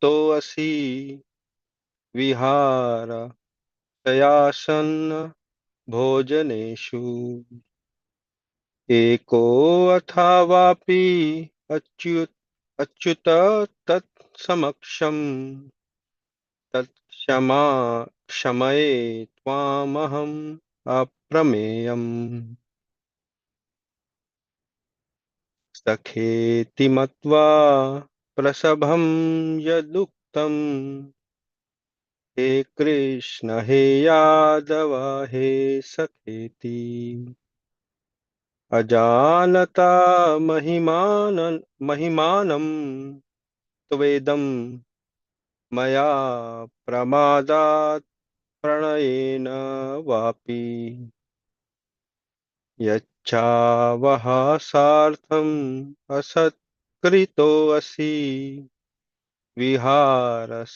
तोऽसि विहार शयासन् भोजनेषु एको अथवापि अच्युत अच्युत तत्समक्षम् तत्क्षमा क्षमये त्वामहम् अप्रमेयम् सखेति मत्वा प्रसभं यदुक्तम् हे कृष्ण हे यादव हे सखेति अजानता महिमानं त्वेदं मया प्रमादात् प्रणयेन वापि यच्छावः सार्थम् असत्कृतोऽसि विहारशयासन्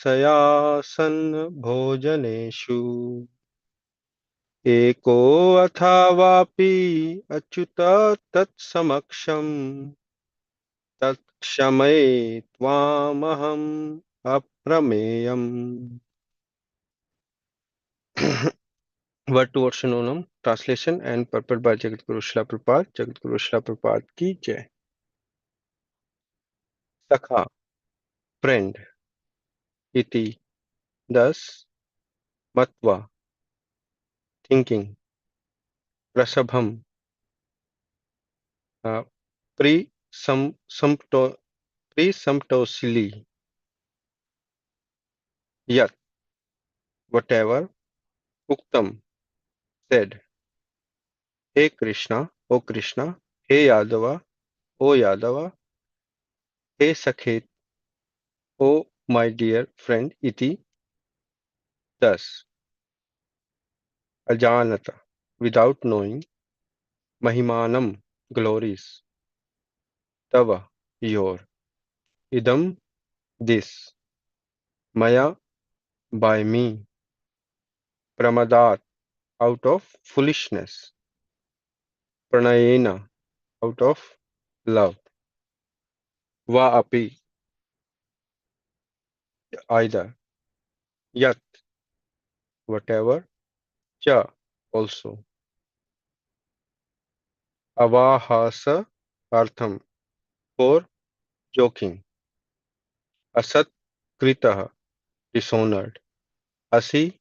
भोजनेषु एको अथवापि Achyut तत्समक्षम् तत्क्षमये त्वामहम् अप्रमेयम्. Word to word synonym, translation and purport by Jagadguru Srila Prabhupada. Jagadguru Srila Prabhupada ki jai. Sakha, friend, iti, thus, matva, thinking, prasabham, uh, pre sumpto presumptuously, yat, whatever, uktam, said, Hey Krishna, O Krishna, Hey Yadava, O Yadava, Hey Sakhet, O my dear friend, iti, thus, ajanata, without knowing, mahimanam, glories, tava, your, idam, this, maya, by me, pramadat, out of foolishness, pranayena, out of love, va api, either, yat, whatever, cha, also, avahasa, artham, for joking, asat, kritah, dishonored, asi,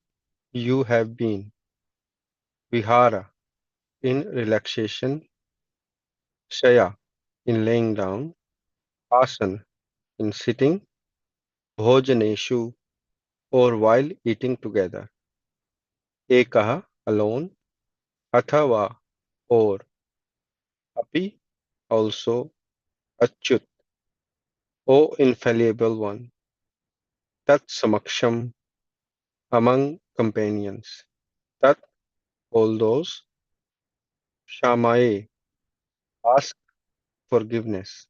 you have been, vihara, in relaxation, shaya, in laying down, asan, in sitting, bhojaneshu, or while eating together, ekaha, alone, athava, or api, also, achyut, O infallible one, tat samaksham, among companions, tat, all those, shamaye, ask forgiveness,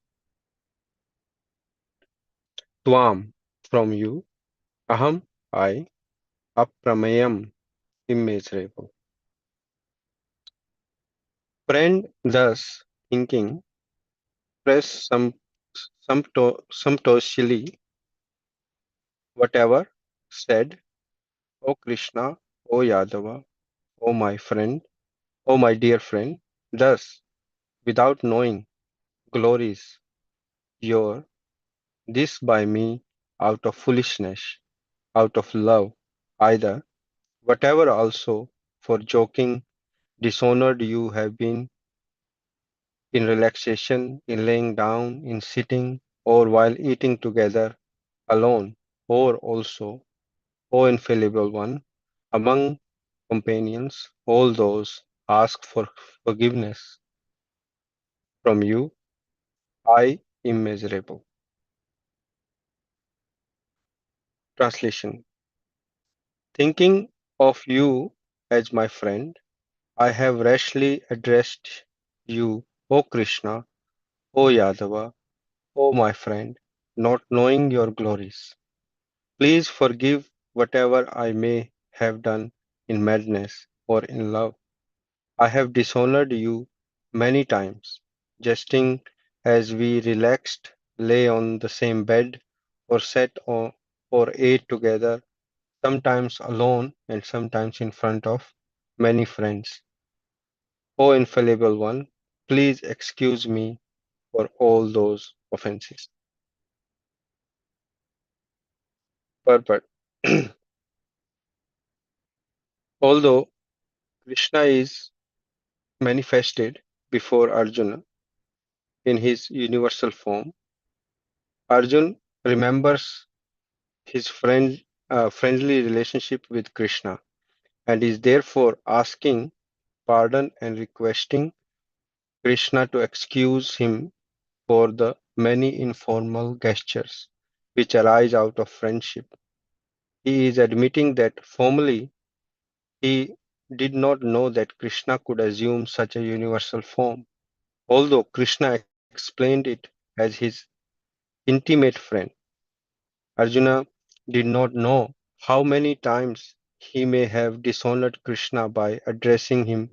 tvam, from you, aham, I, apramayam, immeasurable. Friend, thus, thinking, press sumptuously, whatever, said, O Krishna, O Yadava, O my friend, O my dear friend, thus, without knowing, glories, your, this by me, out of foolishness, out of love, either, whatever also, for joking, dishonored you have been, in relaxation, in laying down, in sitting, or while eating together, alone, or also, O infallible one, among companions, all those ask for forgiveness from you, I immeasurable. Translation. Thinking of you as my friend, I have rashly addressed you, O Krishna, O Yadava, O my friend, not knowing your glories. Please forgive whatever I may have done in madness or in love. I have dishonored you many times, jesting as we relaxed, lay on the same bed, or sat or ate together, sometimes alone and sometimes in front of many friends. O infallible one, please excuse me for all those offenses. Purport. Although Krishna is manifested before Arjuna in his universal form, Arjun remembers his friendly relationship with Krishna and is therefore asking pardon and requesting Krishna to excuse him for the many informal gestures which arise out of friendship. He is admitting that formally he did not know that Krishna could assume such a universal form, although Krishna explained it as his intimate friend. Arjuna did not know how many times he may have dishonored Krishna by addressing him,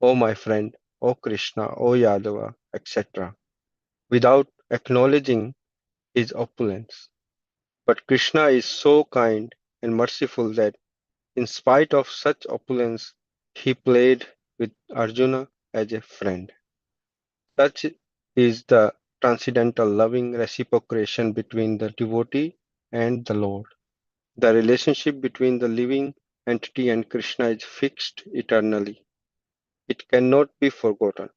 O my friend, O Krishna, O Yadava, etc., without acknowledging his opulence. But Krishna is so kind and merciful that, in spite of such opulence, he played with Arjuna as a friend. Such is the transcendental loving reciprocation between the devotee and the Lord. The relationship between the living entity and Krishna is fixed eternally. It cannot be forgotten,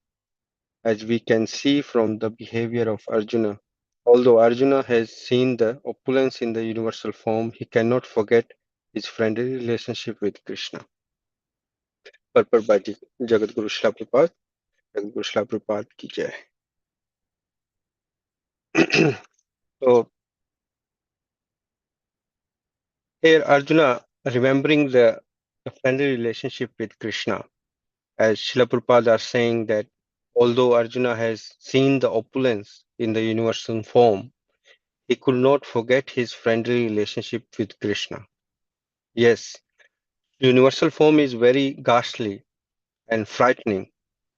as we can see from the behavior of Arjuna. Although Arjuna has seen the opulence in the universal form, he cannot forget his friendly relationship with Krishna. Purport by Jagadguru Srila Prabhupada. Jagadguru Srila Prabhupada ki jai. So here Arjuna remembering the friendly relationship with Krishna, as Srila Prabhupada are saying that although Arjuna has seen the opulence in the universal form, he could not forget his friendly relationship with Krishna. Yes, universal form is very ghastly and frightening,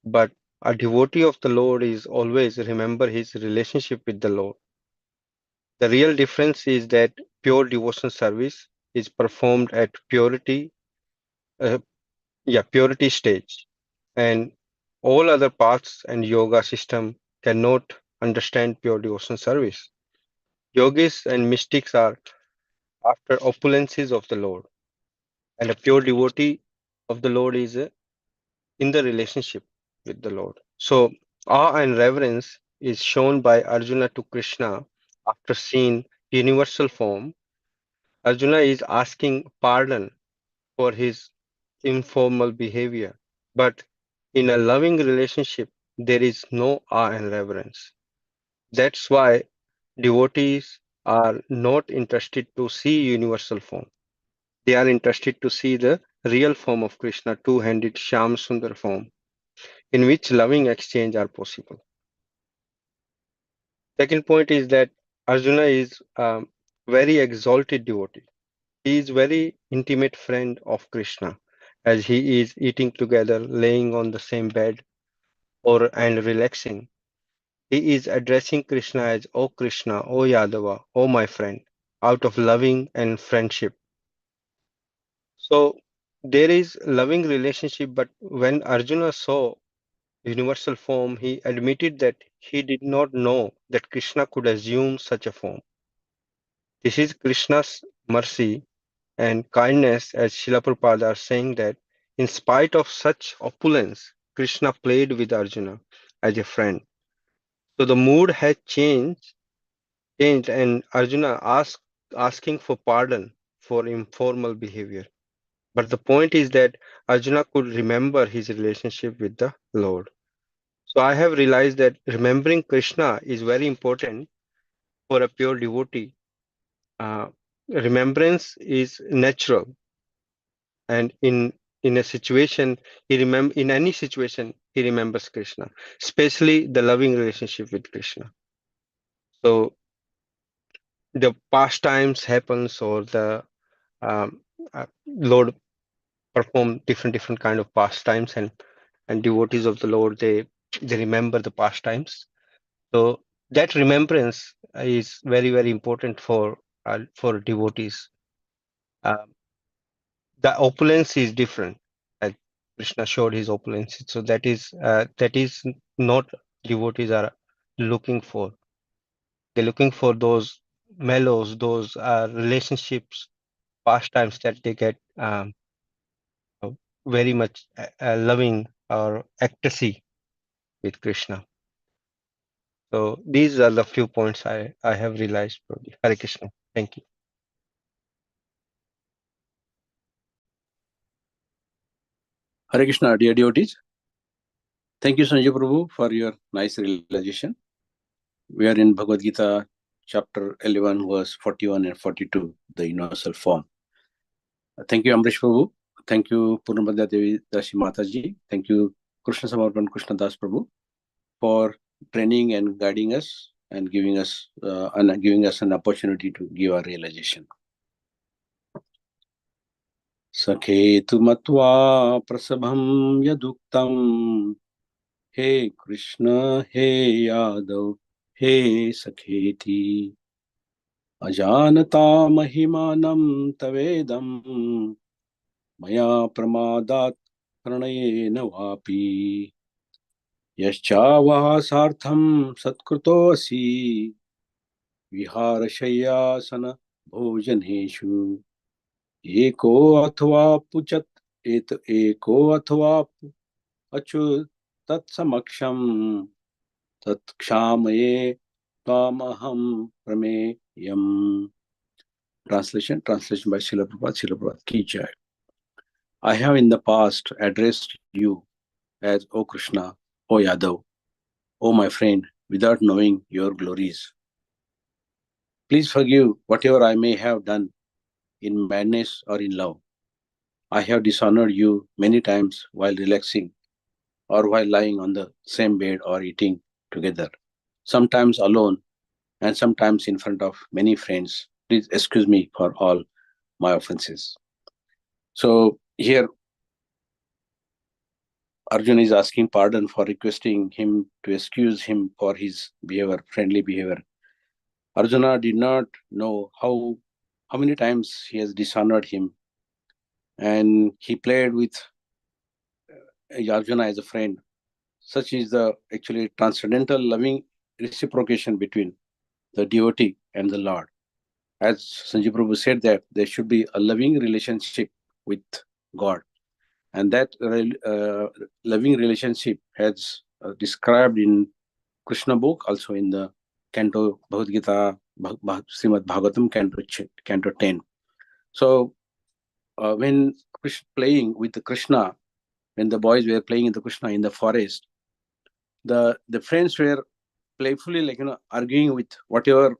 but a devotee of the Lord is always remember his relationship with the Lord. The real difference is that pure devotion service is performed at uh, purity stage, and all other paths and yoga system cannot understand pure devotion service. Yogis and mystics are after opulences of the Lord, and a pure devotee of the Lord is in the relationship with the Lord. So, awe and reverence is shown by Arjuna to Krishna after seeing universal form. Arjuna is asking pardon for his informal behavior, but in a loving relationship, there is no awe and reverence. That's why devotees are not interested to see universal form. They are interested to see the real form of Krishna, two-handed Shyam Sundar form, in which loving exchange are possible. Second point is that Arjuna is very exalted devotee. He is very intimate friend of Krishna, as he is eating together, laying on the same bed, or and relaxing. He is addressing Krishna as O Krishna, O Yadava, O my friend, out of loving and friendship. So there is loving relationship, but when Arjuna saw universal form, he admitted that he did not know that Krishna could assume such a form. This is Krishna's mercy and kindness, as Srila Prabhupada are saying that in spite of such opulence, Krishna played with Arjuna as a friend. So the mood had changed, and Arjuna asking for pardon for informal behavior. But the point is that Arjuna could remember his relationship with the Lord. So I have realized that remembering Krishna is very important for a pure devotee. Uh, Remembrance is natural, and in a situation in any situation he remembers Krishna, especially the loving relationship with Krishna. So the pastimes happens, or the Lord perform different kind of pastimes, and devotees of the Lord, they remember the pastimes. So that remembrance is very important for for devotees. Um, the opulence is different. As Krishna showed his opulence, so that is not devotees are looking for. They're looking for those mellows, those relationships, pastimes that they get uh, very much loving or ecstasy with Krishna. So these are the few points I have realized, Prabhuji. Hare Krishna. Thank you. Hare Krishna, dear devotees. Thank you, Sanjay Prabhu, for your nice realization. We are in Bhagavad Gita, chapter 11, verse 41 and 42, the universal form. Thank you, Amrish Prabhu. Thank you, Purnamada Devi Dashi Mataji. Thank you, Krishna Samarpan Krishna Das Prabhu, for training and guiding us and giving us an opportunity to give our realization. Sakhetu matva prasabham yaduktam हे कृष्ण हे यादव हे सखेति अजानता महिमानं तवेदं मया प्रमादात् प्रणयेन वापि यश्चावासार्थं सत्कृतोऽसि विहारशय्यासन भोजनेषु एको अथवा Achyut तत्समक्षं तत्क्षामये त्वामहं प्रमेयम्. Translation by Srila Prabhupada ki jai. I have in the past addressed you as O Krishna, O Yadav, O my friend, without knowing your glories. Please forgive whatever I may have done in madness or in love. I have dishonored you many times while relaxing or while lying on the same bed or eating together, sometimes alone and sometimes in front of many friends. Please excuse me for all my offenses. So here Arjuna is asking pardon for requesting him to excuse him for his behavior, friendly behavior. Arjuna did not know how many times he has dishonored him, and he played with Arjuna as a friend. Such is the actually transcendental loving reciprocation between the devotee and the Lord. As Sanjay Prabhu said, that there should be a loving relationship with God. And that loving relationship has described in Krishna book, also in the Canto Bhagavad Gita, Srimad Bhagavatam, Canto 10. So when playing with the Krishna, when the boys were playing in the Krishna in the forest, the friends were playfully arguing with whatever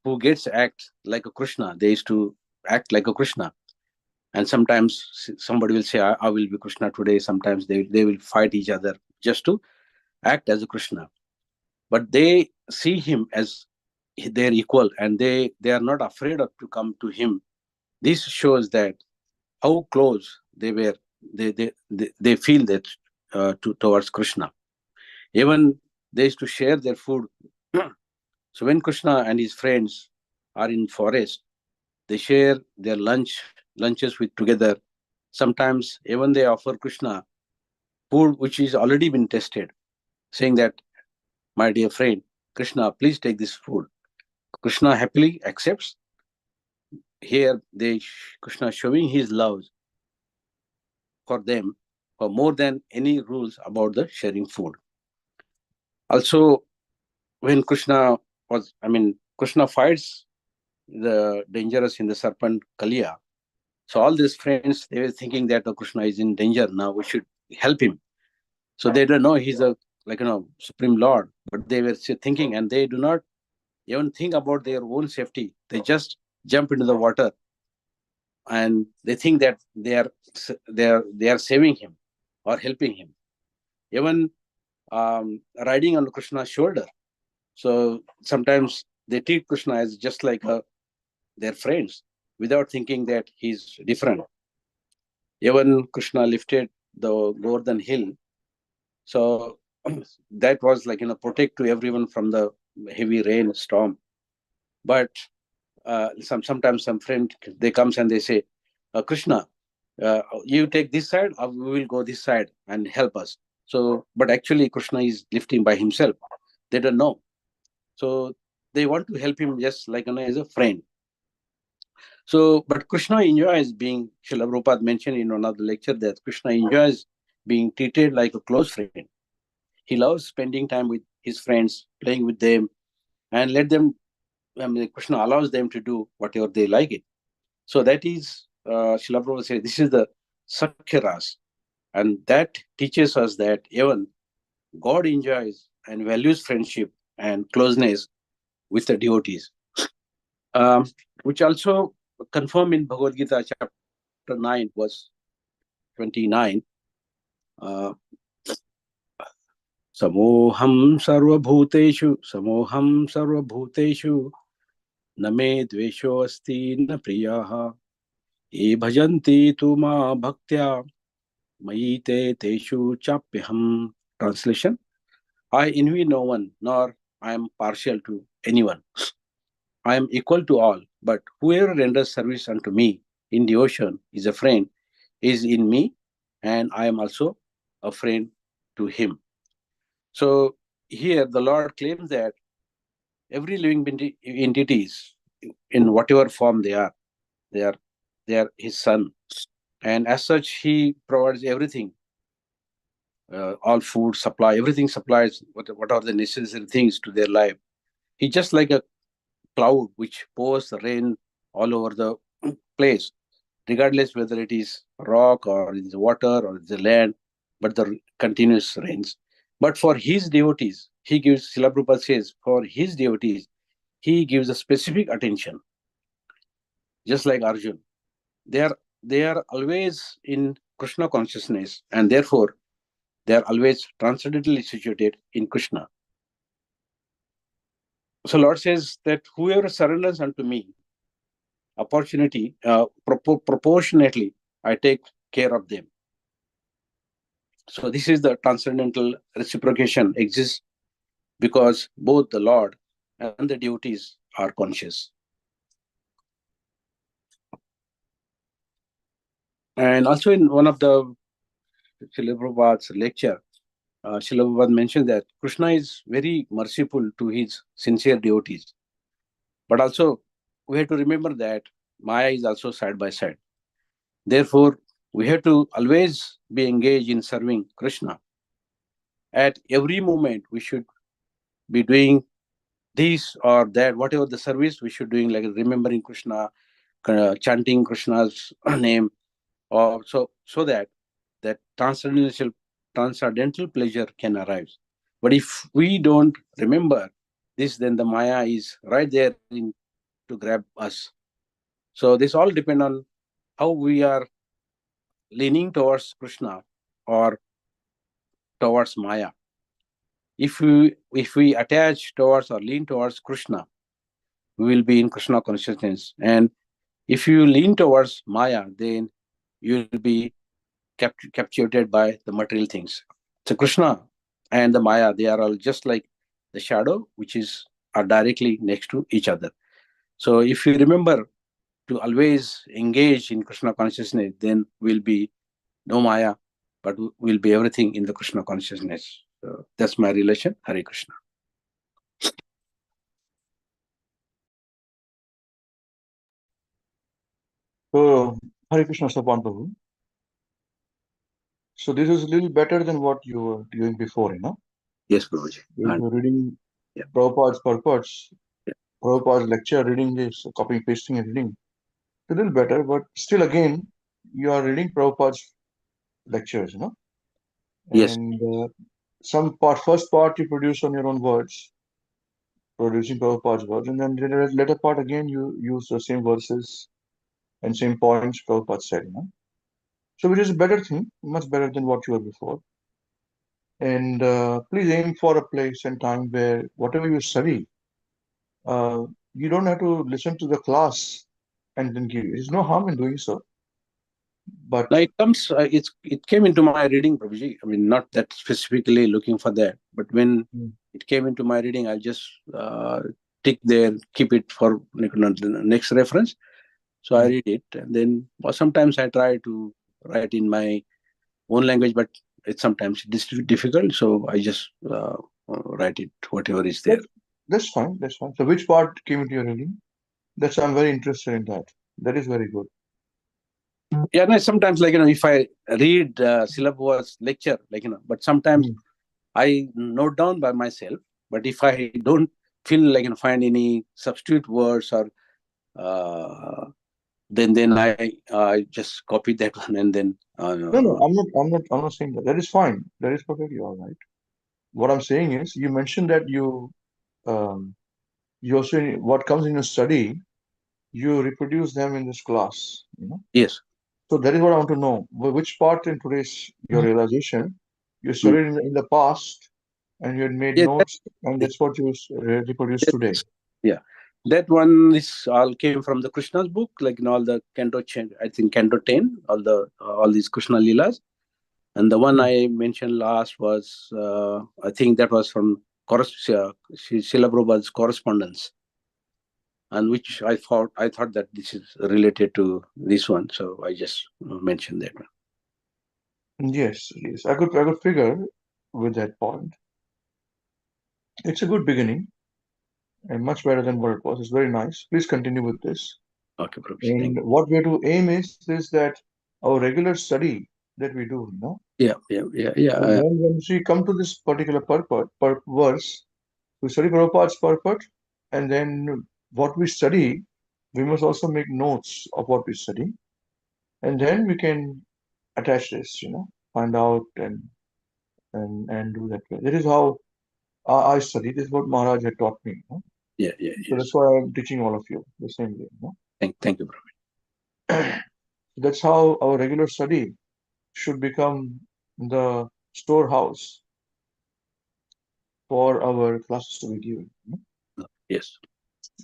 who gets act like a Krishna. They used to act like a Krishna. And sometimes somebody will say, I will be Krishna today. Sometimes they will fight each other just to act as a Krishna. But they see him as their equal, and they are not afraid of to come to him. This shows that how close they were. They feel that towards Krishna. Even they used to share their food. So when Krishna and his friends are in forest, they share their lunches with together. Sometimes even they offer Krishna food which is already been tested, saying that, my dear friend, Krishna, please take this food. Krishna happily accepts. Here Krishna showing his love for them for more than any rules about the sharing food. Also, when Krishna fights the dangerous in the serpent Kaliya. So all these friends, they were thinking that Krishna is in danger now, we should help him. So they don't know he's a Supreme Lord, but they were thinking, and they do not even think about their own safety. They just jump into the water, and they think that they are saving him or helping him. Even riding on Krishna's shoulder. So sometimes they treat Krishna as just like their friends, without thinking that he's different. Even Krishna lifted the Govardhan hill. So that was protect to everyone from the heavy rain storm. But sometimes some friend, they comes and they say, Krishna, you take this side, or we will go this side and help us. So, but actually Krishna is lifting by himself. They don't know. So they want to help him just like as a friend. So, but Krishna enjoys being, Srila Prabhupada mentioned in one of the lecture that Krishna enjoys being treated like a close friend. He loves spending time with his friends, playing with them, and let them, Krishna allows them to do whatever they like it. So that is, Srila Prabhupada said, this is the Sakhya Ras. And that teaches us that even God enjoys and values friendship and closeness with the devotees. Which also confirmed in Bhagavad Gita chapter 9 verse 29. Samoham sarvabhuteshu न मे द्वेषो अस्ति न प्रियाः ये भजन्ति तु मा भक्त्या मयि ते तेषु चाप्यहम्. Translation: I envy no one, nor I am partial to anyone. I am equal to all, but whoever renders service unto me in devotion is a friend, is in me, and I am also a friend to him. So here the Lord claims that every living entities, in whatever form they are his son, and as such he provides everything, all food supply, everything supplies what are the necessary things to their life. He's just like a cloud which pours the rain all over the place, regardless whether it is rock or it is water or it is land, but the continuous rains. But for his devotees, he gives, Srila Prabhupada says, for his devotees, he gives a specific attention, just like Arjun. They are always in Krishna consciousness, and therefore they are always transcendently situated in Krishna. So Lord says that whoever surrenders unto me, proportionately, I take care of them. So this is the transcendental reciprocation exists because both the Lord and the devotees are conscious. And also in one of the Srila Prabhupada's lecture, Srila Prabhupada mentioned that Krishna is very merciful to his sincere devotees. But also, we have to remember that Maya is also side by side. Therefore, we have to always be engaged in serving Krishna. At every moment, we should be doing this or that, whatever the service we should doing, like remembering Krishna, chanting Krishna's name, or so that transcendental pleasure can arise. But if we don't remember this, then the Maya is right there to grab us. So this all depend on how we are leaning towards Krishna or towards Maya. If we attach towards or lean towards Krishna, we will be in Krishna consciousness. And if you lean towards Maya, then you will be captured by the material things. So Krishna and the Maya, they are all just like the shadow, which are directly next to each other. So if you remember to always engage in Krishna consciousness, then we'll be no Maya, but we'll be everything in the Krishna consciousness. So that's my relation. Hare Krishna. So, Hare Krishna, Sapan Prabhu. So, this is a little better than what you were doing before, you know? Yes, Prabhuji. You're reading Yeah. Prabhupada's purports, Yeah. Prabhupada's lecture, reading this, copying, pasting, and reading. A little better, but still, again, you are reading Prabhupada's lectures, you know? Yes. And first part you produce on your own words, producing Prabhupada's words, and then the later part again you use the same verses and same points Prabhupada said, you know? So, which is a better thing, much better than what you were before. And please aim for a place and time where whatever you study, you don't have to listen to the class and then give. There's no harm in doing so. But now it came into my reading, Prabhuji. I mean, not that specifically looking for that, but when it came into my reading, I just tick there, keep it for the next reference. So I read it, and then sometimes I try to write in my own language, but it's sometimes difficult. So I just write it, whatever is there. That's fine. That's fine. So which part came into your reading? I'm very interested in that. That is very good. Yeah, no, sometimes if I read syllabus lecture, but sometimes I note down by myself. But if I don't feel find any substitute words or then I just copy that one and then No, I'm not saying that. That is fine. That is perfectly all right. What I'm saying is, you mentioned that you also what comes in your study, you reproduce them in this class. yes. So that is what I want to know. Which part in today's your realization you studied in the past and you had made Yes, notes, and that's what you reproduce today. yeah, that one is all came from the Krishna's book, all the Canto, I think Canto 10, all these Krishna Leelas. And the one I mentioned last was, I think that was from Srila Prabhupada's correspondence, and which I thought that this is related to this one, so I just mentioned that one. Yes, I could figure with that point. It's a good beginning and much better than what it was. It's very nice. Please continue with this. Okay, Prabhu. And what we're to aim is that our regular study that we do, Yeah. And then when we come to this particular verse, we study Prabhupada's purport, and then what we study, we must also make notes of what we study, and then we can attach this, find out and do that way. That is how I study. This is what Maharaj had taught me. Yeah. So that's why I'm teaching all of you the same way. Thank you, Prabhu. That's how our regular study should become the storehouse for our classes to be given. Yes.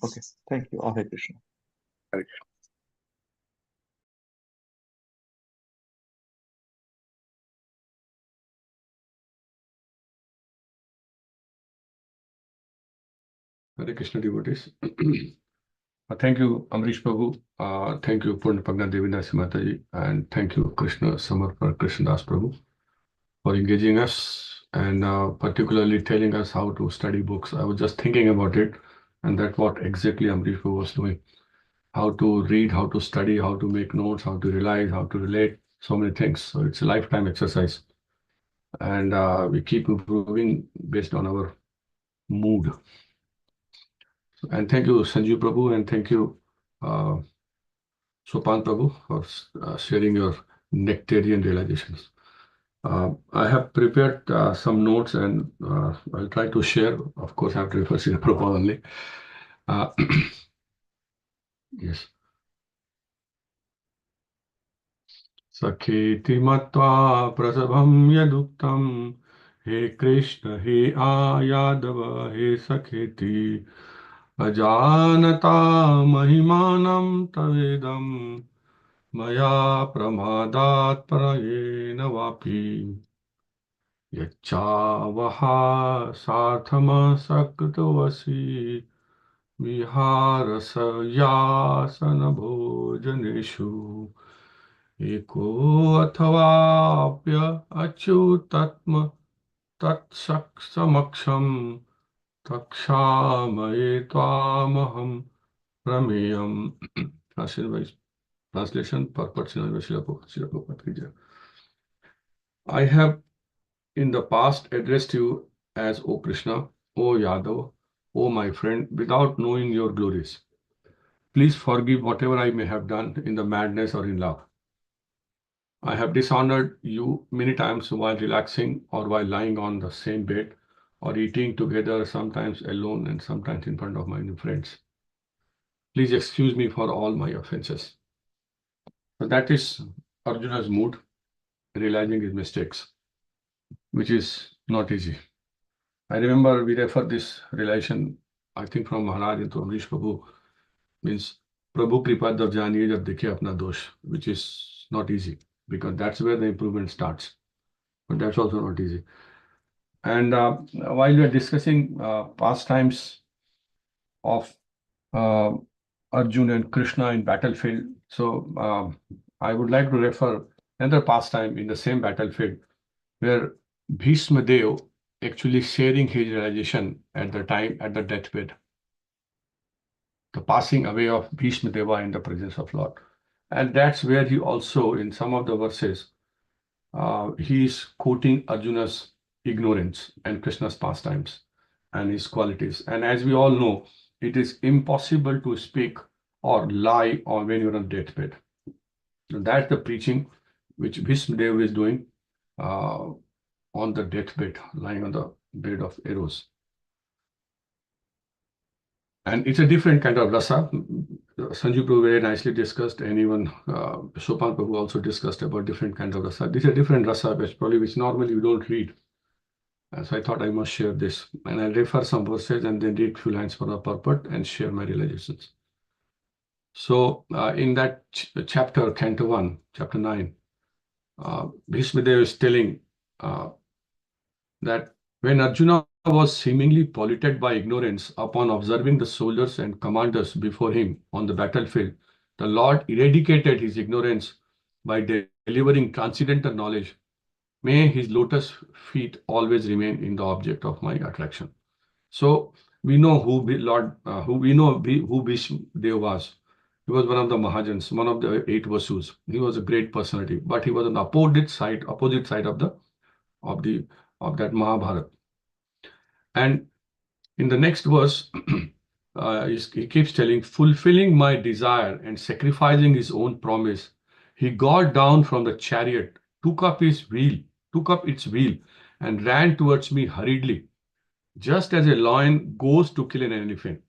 Okay, thank you. Hare Krishna. Hare Krishna. Hare Krishna devotees. Thank you, Amrish Prabhu. Thank you, Purna Pagna Devinasi Mataji. And thank you, Krishna Samarpar Krishnadas Prabhu, for engaging us and particularly telling us how to study books. I was just thinking about it, and that's what exactly Amrish Prabhu was doing. How to read, how to study, how to make notes, how to realize, how to relate, so many things. So it's a lifetime exercise. And we keep improving based on our mood. And thank you, Sanjeev Prabhu, and thank you, Sopan Prabhu, for sharing your nectarian realizations. I have prepared some notes, and I'll try to share. Of course, I have to refer to Prabhu only. Yes. Sakheti matva prasabham yaduktam He Krishna, He Ayadava, He Sakheti Ajanata Mahimanam Tavedam Maya Pramadat Parayena Vapi Yachavaha Sarthama Sakritavasi Viharasayasana Bhojaneshu Eko Athavapya Achutatma Tatsamaksham Takshamaye Tvamaham Rameyam. Translation, purport, I have in the past addressed you as O Krishna, O Yadav, O my friend, without knowing your glories. Please forgive whatever I may have done in the madness or in love. I have dishonored you many times while relaxing or while lying on the same bed or eating together, sometimes alone and sometimes in front of my new friends. Please excuse me for all my offenses. So that is Arjuna's mood, realizing his mistakes, which is not easy. I remember we refer this relation, I think from Maharaj into Amrish Prabhu, means Prabhu Kripa Jab Janiye Jab Dekhe Apna Dosh, which is not easy because that's where the improvement starts. But that's also not easy. And while we are discussing past times, of Arjuna and Krishna in battlefield. So I would like to refer another pastime in the same battlefield where Bhishma Dev actually sharing his realization at the time at the deathbed, the passing away of Bhishma Deva in the presence of Lord. And that's where he also, in some of the verses, he is quoting Arjuna's ignorance and Krishna's pastimes and his qualities. And as we all know, it is impossible to speak or lie on when you're on deathbed. And that's the preaching which Bhishma Dev is doing on the deathbed, lying on the bed of arrows. And it's a different kind of rasa. Sanjeev Prabhu very nicely discussed, and even Chopin Prabhu also discussed about different kinds of rasa. This is a different rasa, which normally we don't read. So I thought I must share this. And I'll refer some verses and then read few lines for the purport and share my realizations. So in that chapter, Canto 1, chapter 9, Bhishma Dev is telling that when Arjuna was seemingly polluted by ignorance upon observing the soldiers and commanders before him on the battlefield, the Lord eradicated his ignorance by delivering transcendental knowledge. May his lotus feet always remain in the object of my attraction. So we know who Bhishma Dev was. He was one of the Mahajans, one of the 8 Vasus. He was a great personality, but he was on the opposite side of that Mahabharata. And in the next verse, he keeps telling, fulfilling my desire and sacrificing his own promise, he got down from the chariot, took up its wheel, and ran towards me hurriedly, just as a lion goes to kill an elephant.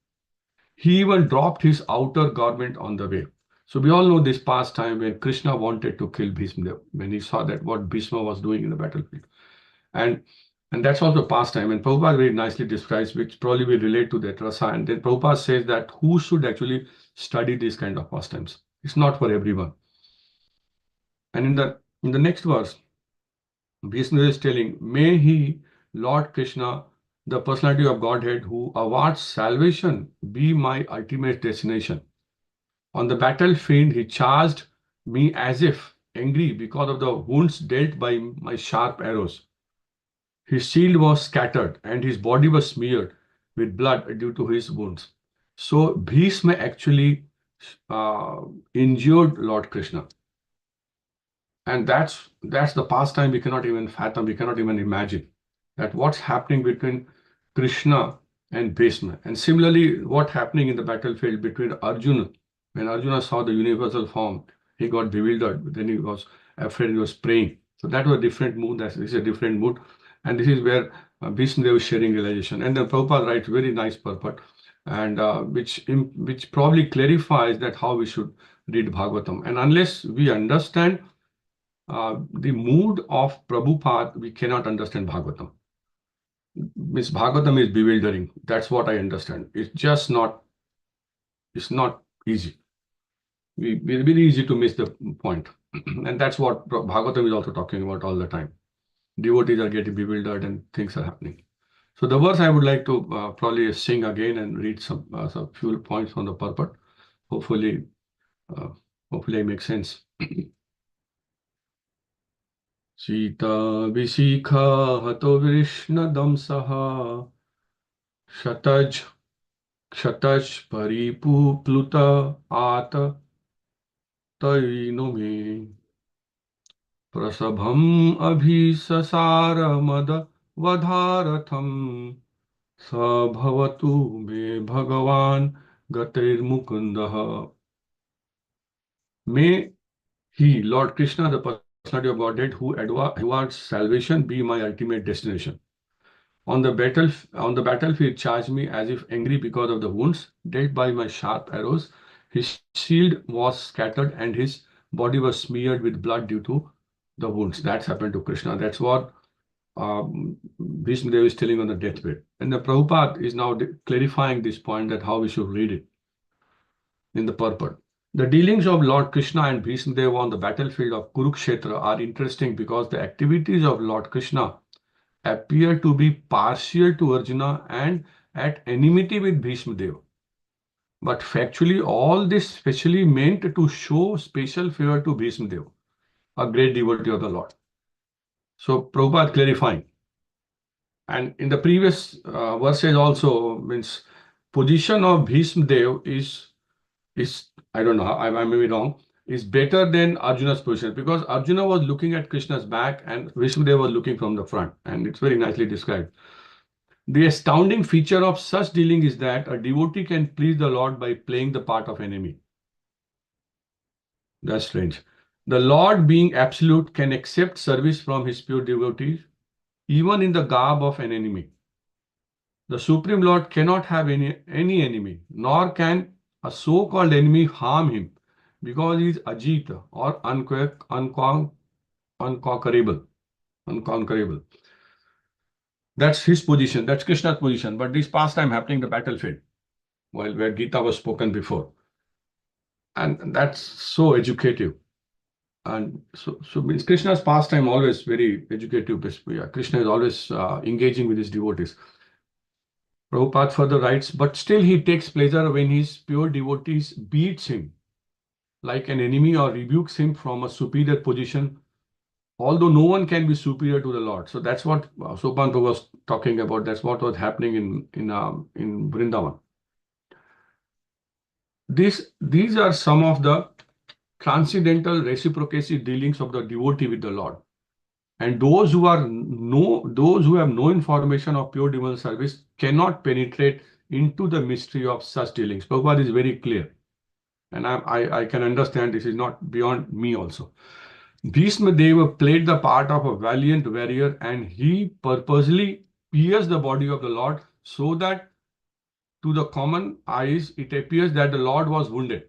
He even dropped his outer garment on the way. So we all know this past time when Krishna wanted to kill Bhishma, when he saw that what Bhishma was doing in the battlefield. And that's also pastime. And Prabhupada very nicely describes, which probably will relate to that rasa. And then Prabhupada says that who should actually study these kind of pastimes? It's not for everyone. And in the next verse, Vishnu is telling, may he, Lord Krishna, the personality of Godhead who awards salvation, be my ultimate destination. On the battlefield, he charged me as if angry because of the wounds dealt by my sharp arrows. His shield was scattered and his body was smeared with blood due to his wounds. So Bhishma actually injured Lord Krishna. And that's the pastime we cannot even fathom, we cannot even imagine that what's happening between Krishna and Bhishma. And similarly, what's happening in the battlefield between Arjuna. When Arjuna saw the universal form, he got bewildered. Then he was afraid, he was praying. So that was a different mood. This is a different mood. And this is where Bhishma Dev is sharing realization. And then Prabhupada writes very nice purport, and which probably clarifies that how we should read Bhagavatam. And unless we understand the mood of Prabhupada, we cannot understand Bhagavatam. Miss Bhagavatam is bewildering. That's what I understand. It's not easy. It's very easy to miss the point. And that's what Bhagavatam is also talking about all the time. Devotees are getting bewildered and things are happening. So the verse I would like to probably sing again and read some few points from the purport. Hopefully it makes sense. Sita Vishikha Hato Vrishna Damsaha Shataj Paripu Pluta Ata Tainome Prasabham Abhisasara Mada Vadharatham Sabhavatu Me Bhagavan Gatir Mukundaha. May he, Lord Krishna, the personality of Godhead, who awards salvation, be my ultimate destination. On the battlefield, charged me as if angry because of the wounds dealt by my sharp arrows. His shield was scattered and his body was smeared with blood due to the wounds. That's happened to Krishna. That's what Bhishma Dev is telling on the deathbed. And the Prabhupada is now clarifying this point, that how we should read it in the purport. The dealings of Lord Krishna and Bhishma Dev on the battlefield of Kurukshetra are interesting because the activities of Lord Krishna appear to be partial to Arjuna and at enmity with Bhishma Dev. But factually, all this specially meant to show special favor to Bhishma Dev, a great devotee of the Lord. So Prabhupada clarifying. And in the previous verses also means position of Bhishma Dev is I don't know, I may be wrong, is better than Arjuna's position because Arjuna was looking at Krishna's back and Bhishma Dev was looking from the front, and it's very nicely described. The astounding feature of such dealing is that a devotee can please the Lord by playing the part of enemy. That's strange. The Lord, being absolute, can accept service from his pure devotees, even in the garb of an enemy. The Supreme Lord cannot have any enemy, nor can a so-called enemy harm him, because he is Ajita or unconquerable. Unconquerable. That's his position. That's Krishna's position. But this pastime happening the battlefield, while where Gita was spoken before, and that's so educative. And so means Krishna's pastime always very educative. Yeah, Krishna is always engaging with his devotees. Prabhupada further writes, but still he takes pleasure when his pure devotees beats him like an enemy or rebukes him from a superior position, although no one can be superior to the Lord. So that's what Sopan Prabhu was talking about. That's what was happening in Vrindavan. These are some of the transcendental reciprocity dealings of the devotee with the Lord. And those who have no information of pure devotional service cannot penetrate into the mystery of such dealings. Prabhupada is very clear. And I can understand this is not beyond me also. Bhishma Deva played the part of a valiant warrior and he purposely pierced the body of the Lord so that to the common eyes it appears that the Lord was wounded.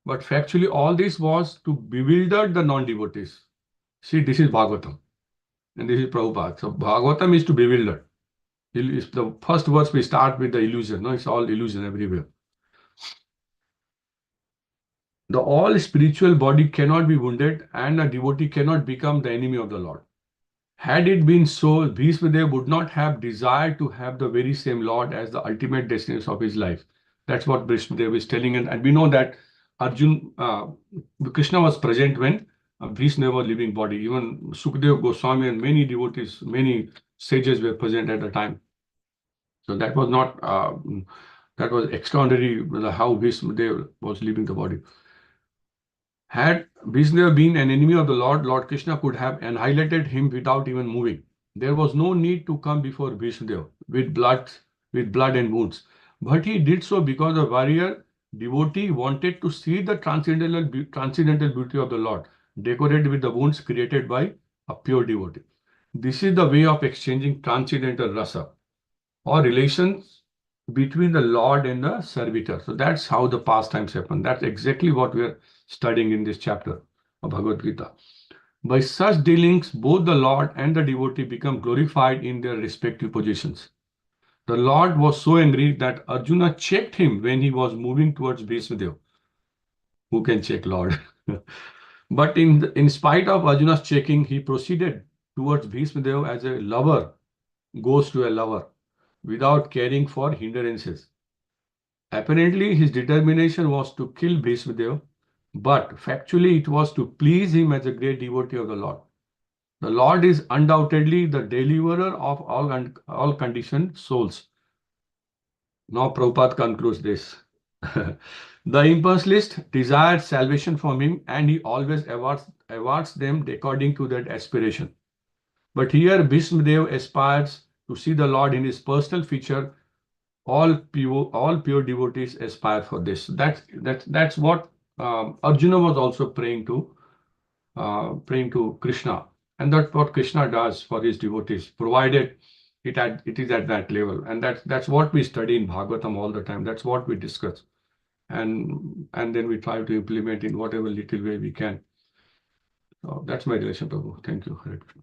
But factually all this was to bewilder the non-devotees. See, this is Bhagavatam and this is Prabhupada. So Bhagavatam is to bewilder. The first verse we start with the illusion. No, it's all illusion everywhere. The all spiritual body cannot be wounded and a devotee cannot become the enemy of the Lord. Had it been so, Bhishmadev would not have desired to have the very same Lord as the ultimate destination of his life. That's what Bhishmadev is telling. And we know that Krishna was present when Bhishmadev was leaving body. Even Sukadeva Goswami and many devotees, many sages were present at the time. So that was not, that was extraordinary how Bhishmadev was leaving the body. Had Vishnu been an enemy of the Lord, Lord Krishna could have annihilated him without even moving. There was no need to come before Vishnu with blood and wounds. But he did so because the warrior devotee wanted to see the transcendental beauty of the Lord, decorated with the wounds created by a pure devotee. This is the way of exchanging transcendental rasa or relations between the Lord and the servitor. So that's how the pastimes happen. That's exactly what we are studying in this chapter of Bhagavad Gita. By such dealings, both the Lord and the devotee become glorified in their respective positions. The Lord was so angry that Arjuna checked him when he was moving towards Bhishmadev. Who can check Lord? But in spite of Arjuna's checking, he proceeded towards Bhishmadev as a lover goes to a lover, without caring for hindrances. Apparently, his determination was to kill Bhishmadev, but factually it was to please him as a great devotee of the Lord. The Lord is undoubtedly the deliverer of all conditioned souls. Now Prabhupada concludes this. The impulsive desired salvation from him and he always awards them according to that aspiration. But here Bhishmadev aspires to see the Lord in his personal feature. All pure devotees aspire for this. That's what Arjuna was also praying to Krishna, and that's what Krishna does for his devotees, provided it is at that level. And that's what we study in Bhagavatam all the time. That's what we discuss, and then we try to implement in whatever little way we can. So that's my relation, Prabhu. Thank you. Hare Krishna.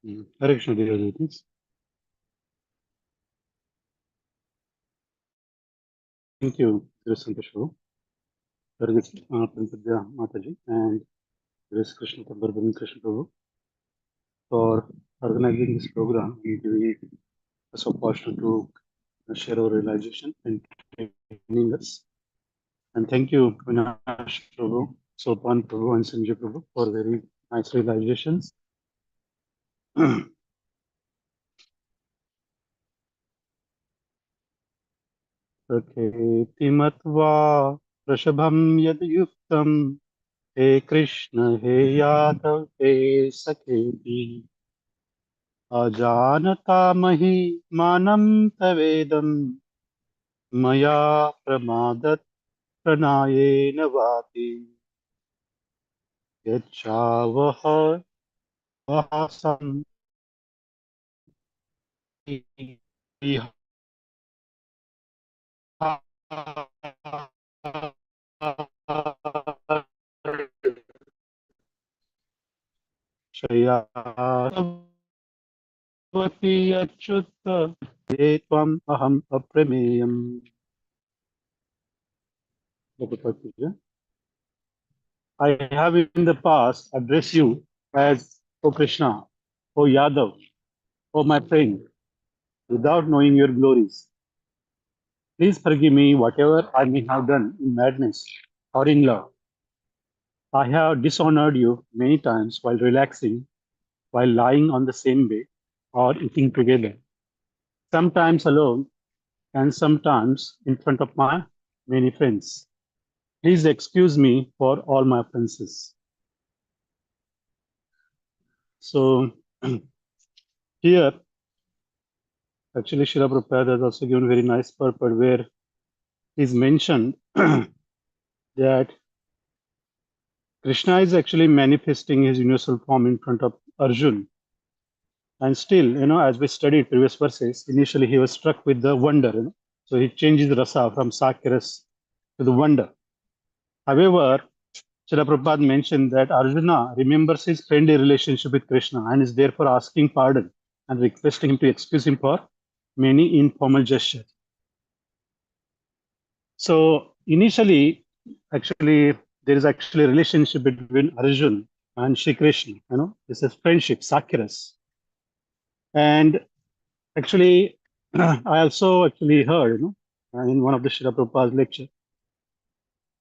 Hare Krishna, dear devotees. Thank you, Santosh Prabhu, Hare Krishna Mataji, and Krishna Barbara Krishna Prabhu for organizing this program and giving us opportunity to share our realization and training us. And thank you, Vinash Prabhu, Sopan Prabhu, and Sanjay Prabhu for very nice realizations. प्रकृति मत्वा वृषभं यद्युक्तं हे कृष्ण हे यादव हे सखेति अजानता महि मानं तवेदं मया प्रमादत् प्रणायेन वापि यच्चावः वहासं शयावति अच्युत ये त्वम् अहम् अप्रमेयम्. I have in the past addressed you as O Krishna, O Yadav, O my friend, without knowing your glories. Please forgive me whatever I may have done in madness or in love. I have dishonored you many times while relaxing, while lying on the same bed, or eating together, sometimes alone and sometimes in front of my many friends. Please excuse me for all my offenses. So here, actually, Srila Prabhupada has also given a very nice purport where he's mentioned that Krishna is actually manifesting his universal form in front of Arjun. And still, as we studied previous verses, initially he was struck with the wonder. So he changes the rasa from sakiras to the wonder. However, Srila Prabhupada mentioned that Arjuna remembers his friendly relationship with Krishna and is therefore asking pardon and requesting him to excuse him for many informal gestures. So initially, actually, there is actually a relationship between Arjun and Shri Krishna. This is friendship, sakiras. And actually, I also actually heard, in one of the Srila Prabhupada's lecture,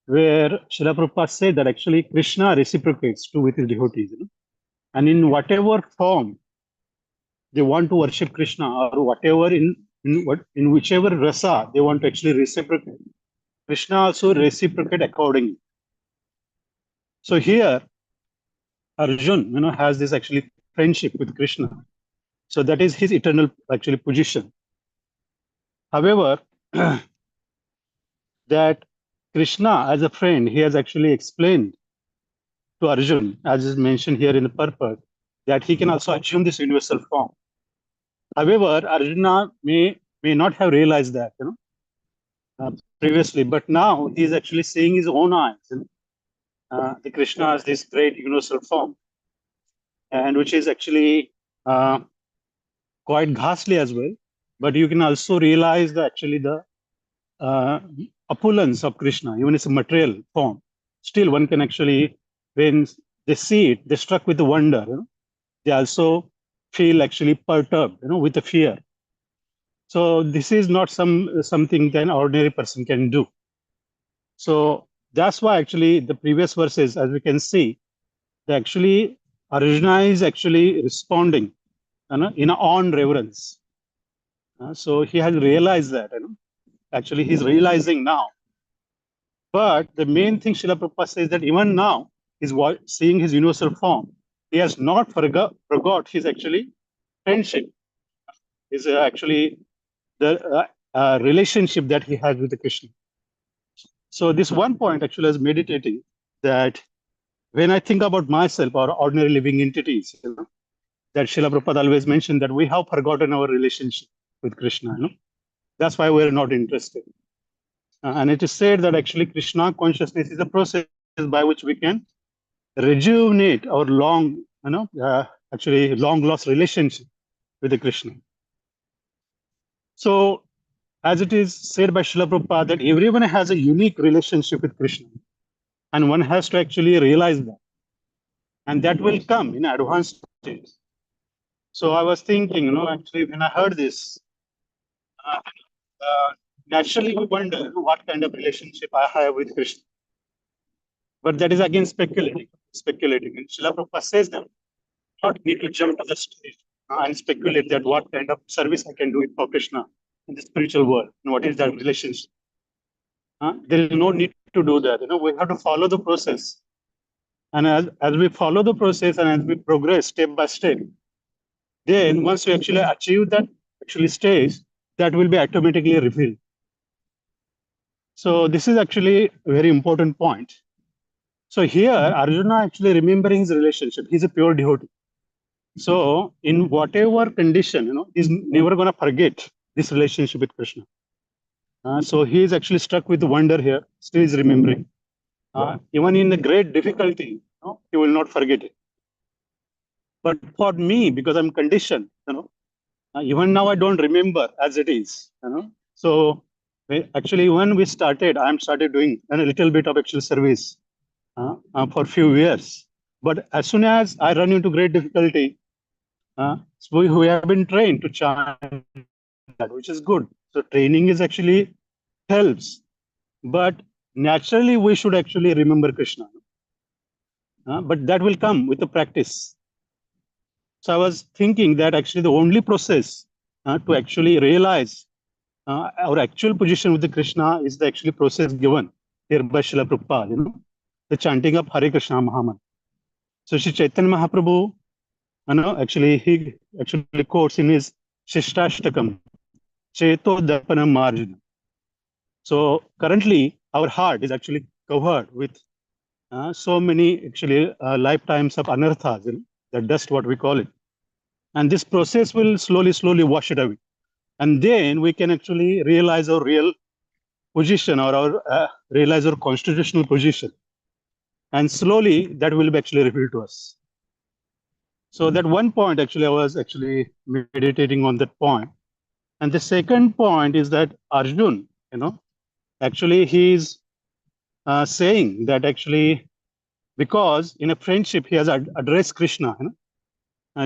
where Srila Prabhupada said that actually Krishna reciprocates to with his devotees, and in whatever form they want to worship Krishna, or whatever in whichever rasa they want to actually reciprocate, Krishna also reciprocate accordingly. So here, Arjun, has this actually friendship with Krishna. So that is his eternal actually position. However, that Krishna as a friend, he has actually explained to Arjun, as is mentioned here in the purport, that he can also assume this universal form. However, Arjuna may not have realized that, previously, but now he is actually seeing his own eyes. The Krishna has this great universal form, and which is actually quite ghastly as well. But you can also realize that actually the opulence of Krishna, even it's a material form. Still, one can actually, when they see it, they're struck with the wonder. They also feel actually perturbed, with the fear. So this is not something that an ordinary person can do. So that's why actually the previous verses, as we can see, actually Arjuna is actually responding in on reverence. So he has realized that, actually he's realizing now. But the main thing Srila Prabhupada says that even now, he's seeing his universal form. He has not forgot his actually friendship. Is actually the relationship that he has with the Krishna. So this one point actually is meditating that when I think about myself or ordinary living entities, that Srila Prabhupada always mentioned that we have forgotten our relationship with Krishna. That's why we're not interested. And it is said that actually Krishna consciousness is a process by which we can rejuvenate our long, actually long lost relationship with the Krishna. So as it is said by Srila Prabhupada, that everyone has a unique relationship with Krishna, and one has to actually realize that, and that will come in advanced stage. So I was thinking, actually when I heard this, uh, naturally we wonder what kind of relationship I have with Krishna. But that is again speculating. And Srila Prabhupada says that not need to jump to the stage and speculate that what kind of service I can do for Krishna in the spiritual world, and what is that relationship. There is no need to do that. We have to follow the process. And as we follow the process and as we progress step by step, then once we actually achieve that actually stage, that will be automatically revealed. So this is actually a very important point. So here, Arjuna actually remembering his relationship. He's a pure devotee. So in whatever condition, he's never going to forget this relationship with Krishna. So he is actually struck with wonder here. Still is remembering. Even in the great difficulty, he will not forget it. But for me, because I'm conditioned, even now I don't remember as it is. So actually, when we started, I started doing a little bit of actual service for a few years. But as soon as I run into great difficulty, so we have been trained to chant that, which is good. So training is actually helps, but naturally we should actually remember Krishna. But that will come with the practice. So I was thinking that actually the only process to actually realize our actual position with the Krishna is the actually process given here by Srila Prabhupada, the chanting of Hare Krishna Mahamantra. So Sri Chaitanya Mahaprabhu, actually he actually quotes in his Shishtashtakam, Cheto Darpanam Marjana. So currently our heart is actually covered with so many actually lifetimes of anarthas, the dust, what we call it. And this process will slowly wash it away. And then we can actually realize our real position, or realize our constitutional position. And slowly that will be actually revealed to us. So that one point, actually, I was actually meditating on that point. And the second point is that Arjun, actually he's saying that actually, because in a friendship, he has addressed Krishna,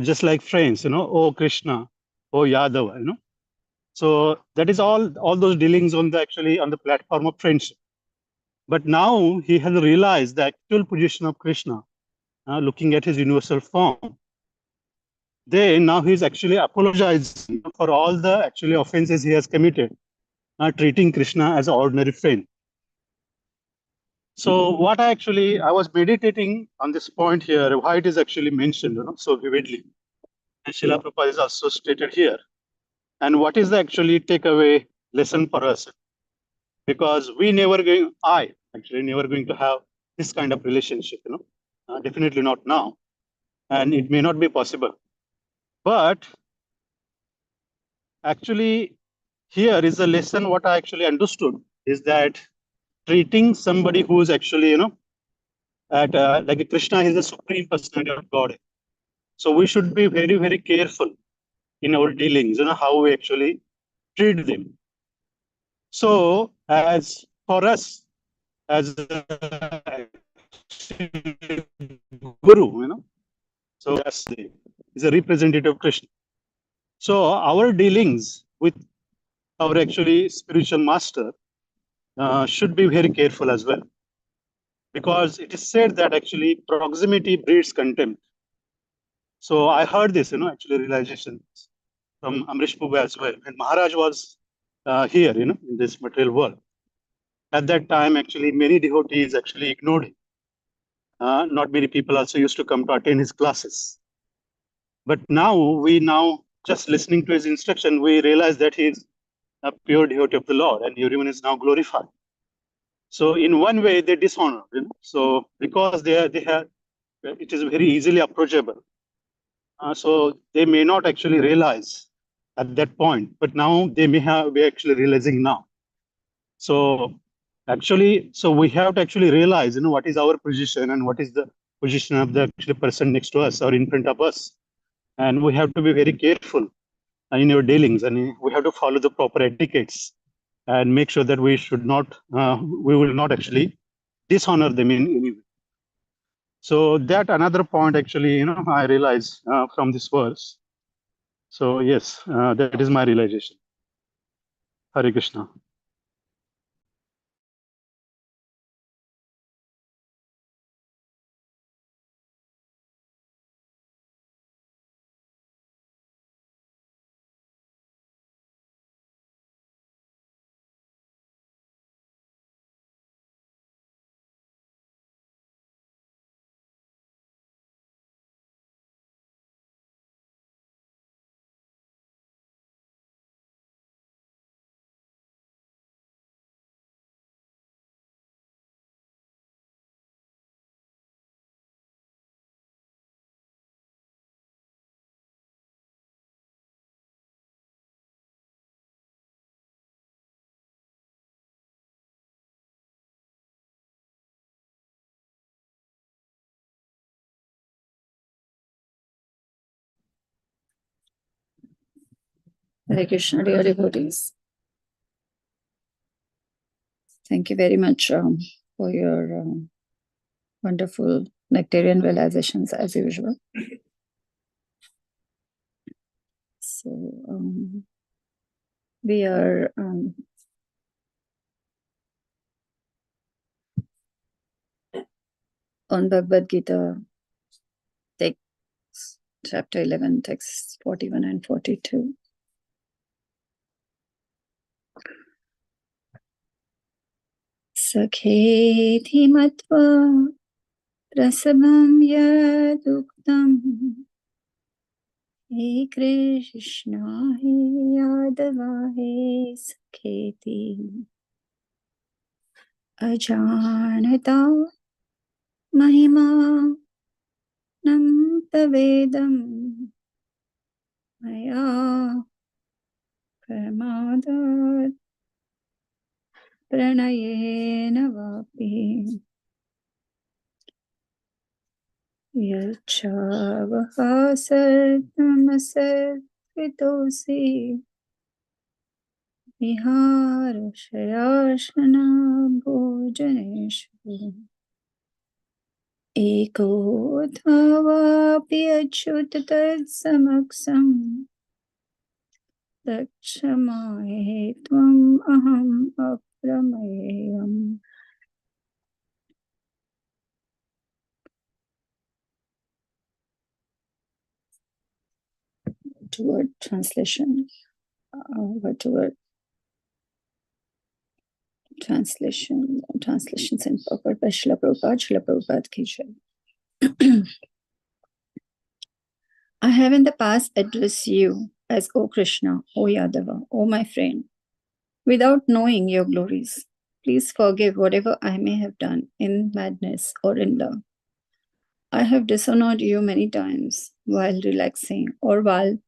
just like friends, oh Krishna, oh Yadava, So that is all those dealings on the platform of friendship. But now he has realized the actual position of Krishna, looking at his universal form. Then now he's actually apologizing for all the actually offenses he has committed, treating Krishna as an ordinary friend. So what I was meditating on this point here, why it is actually mentioned, so vividly. And Srila Prabhupada is also stated here. And what is the actually takeaway lesson for us? Because I actually never going to have this kind of relationship, definitely not now. And it may not be possible. But actually, here is a lesson what I actually understood is that treating somebody who is actually, at like Krishna is the supreme personality of God. So we should be very careful in our dealings, how we actually treat them. So as for us, as a guru, so yes, is a representative of Krishna. So our dealings with our actually spiritual master should be very careful as well, because it is said that actually proximity breeds contempt. So I heard this, actually realization from Amrish Prabhu as well. And Maharaj was here, in this material world. At that time, actually, many devotees actually ignored him. Not many people also used to come to attend his classes. But now just listening to his instruction, we realize that he is a pure devotee of the Lord, and everyone is now glorified. So in one way, they dishonor. So because they have, it is very easily approachable. So they may not actually realize at that point, but now they may be actually realizing now. So actually, so we have to actually realize, what is our position and what is the position of the actually person next to us or in front of us. and we have to be very careful in your dealings, and we have to follow the proper etiquettes and make sure that we should not, we will not actually dishonor them in any way. So that another point actually, I realize from this verse. So yes, that is my realization. Hare Krishna. Hare Krishna, dear devotees. Thank you very much for your wonderful nectarian realizations as usual. So we are on Bhagavad Gita, text, chapter 11, texts 41 and 42. Sakheti matva rasabam yaduktam He Krishna he Yadava he Sakheti Ajanata Mahima Nam Tavedam Maya Pramadat Pranayena Vapi Yachavaha Sartamasat Vitosi Vihara Shayashana Bhojaneshu Eko Dhavapi Achyutat Samaksam Dakshamahe Tvam Aham Apramayam. Word translation. Word translation. Translations in purport by Srila Prabhupada. Srila Prabhupada ki jai. I have in the past addressed you as O Krishna, O Yadava, O my friend, without knowing your glories. Please forgive whatever I may have done in madness or in love. I have dishonored you many times while relaxing or while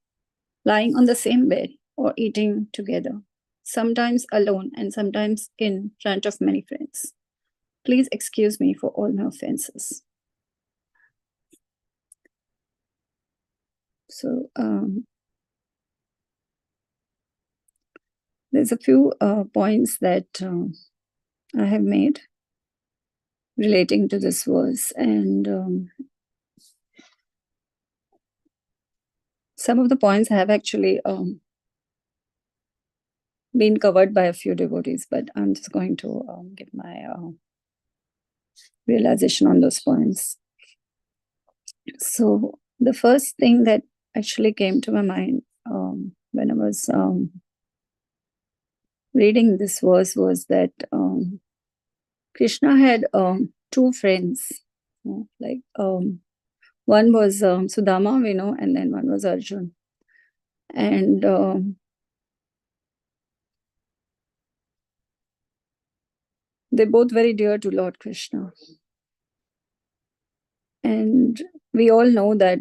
lying on the same bed or eating together, sometimes alone and sometimes in front of many friends. Please excuse me for all my offenses. So there's a few points that I have made relating to this verse, and some of the points have actually been covered by a few devotees, but I'm just going to give my realization on those points. So the first thing that actually came to my mind when I was reading this verse was that Krishna had two friends, one was Sudama, we know, and then one was Arjun. And they're both very dear to Lord Krishna. And we all know that,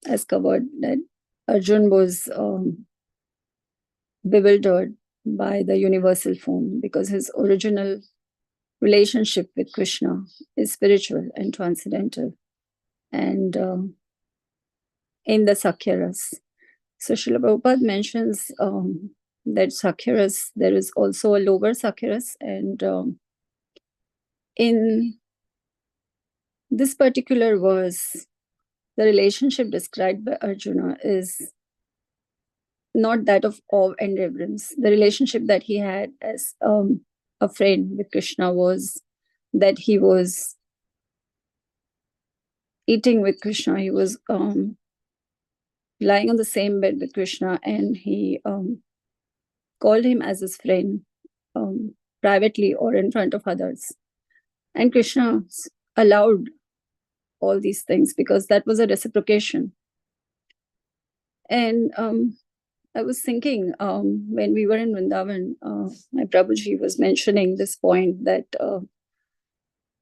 as covered, that Arjun was bewildered by the universal form because his original relationship with Krishna is spiritual and transcendental. And in the Sakyaras. So Srila Prabhupada mentions that Sakyaras, there is also a lower Sakyaras, and in this particular verse, the relationship described by Arjuna is not that of awe and reverence. The relationship that he had as a friend with Krishna was that he was eating with Krishna, he was lying on the same bed with Krishna, and he called him as his friend privately or in front of others. And Krishna allowed all these things because that was a reciprocation. And I was thinking when we were in Vrindavan, my Prabhuji was mentioning this point that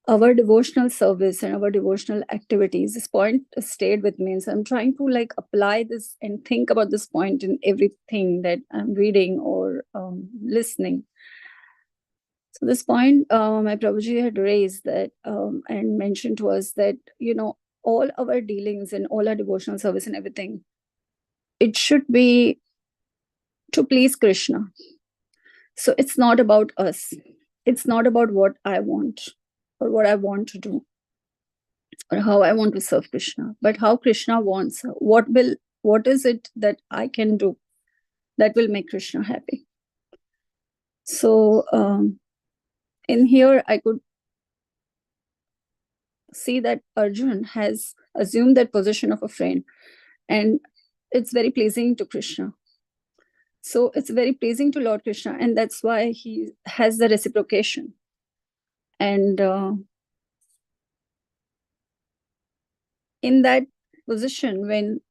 our devotional service and our devotional activities, this point stayed with me. So I'm trying to like apply this and think about this point in everything that I'm reading or listening. So this point my Prabhuji had raised that and mentioned to us that, you know, all our dealings and all our devotional service and everything, it should be to please Krishna. So it's not about us. It's not about what I want or what I want to do or how I want to serve Krishna, but how Krishna wants. What is it that I can do that will make Krishna happy? So in here, I could see that Arjun has assumed that position of a friend, and it's very pleasing to Krishna. So it's very pleasing to Lord Krishna, and that's why he has the reciprocation. And in that position, when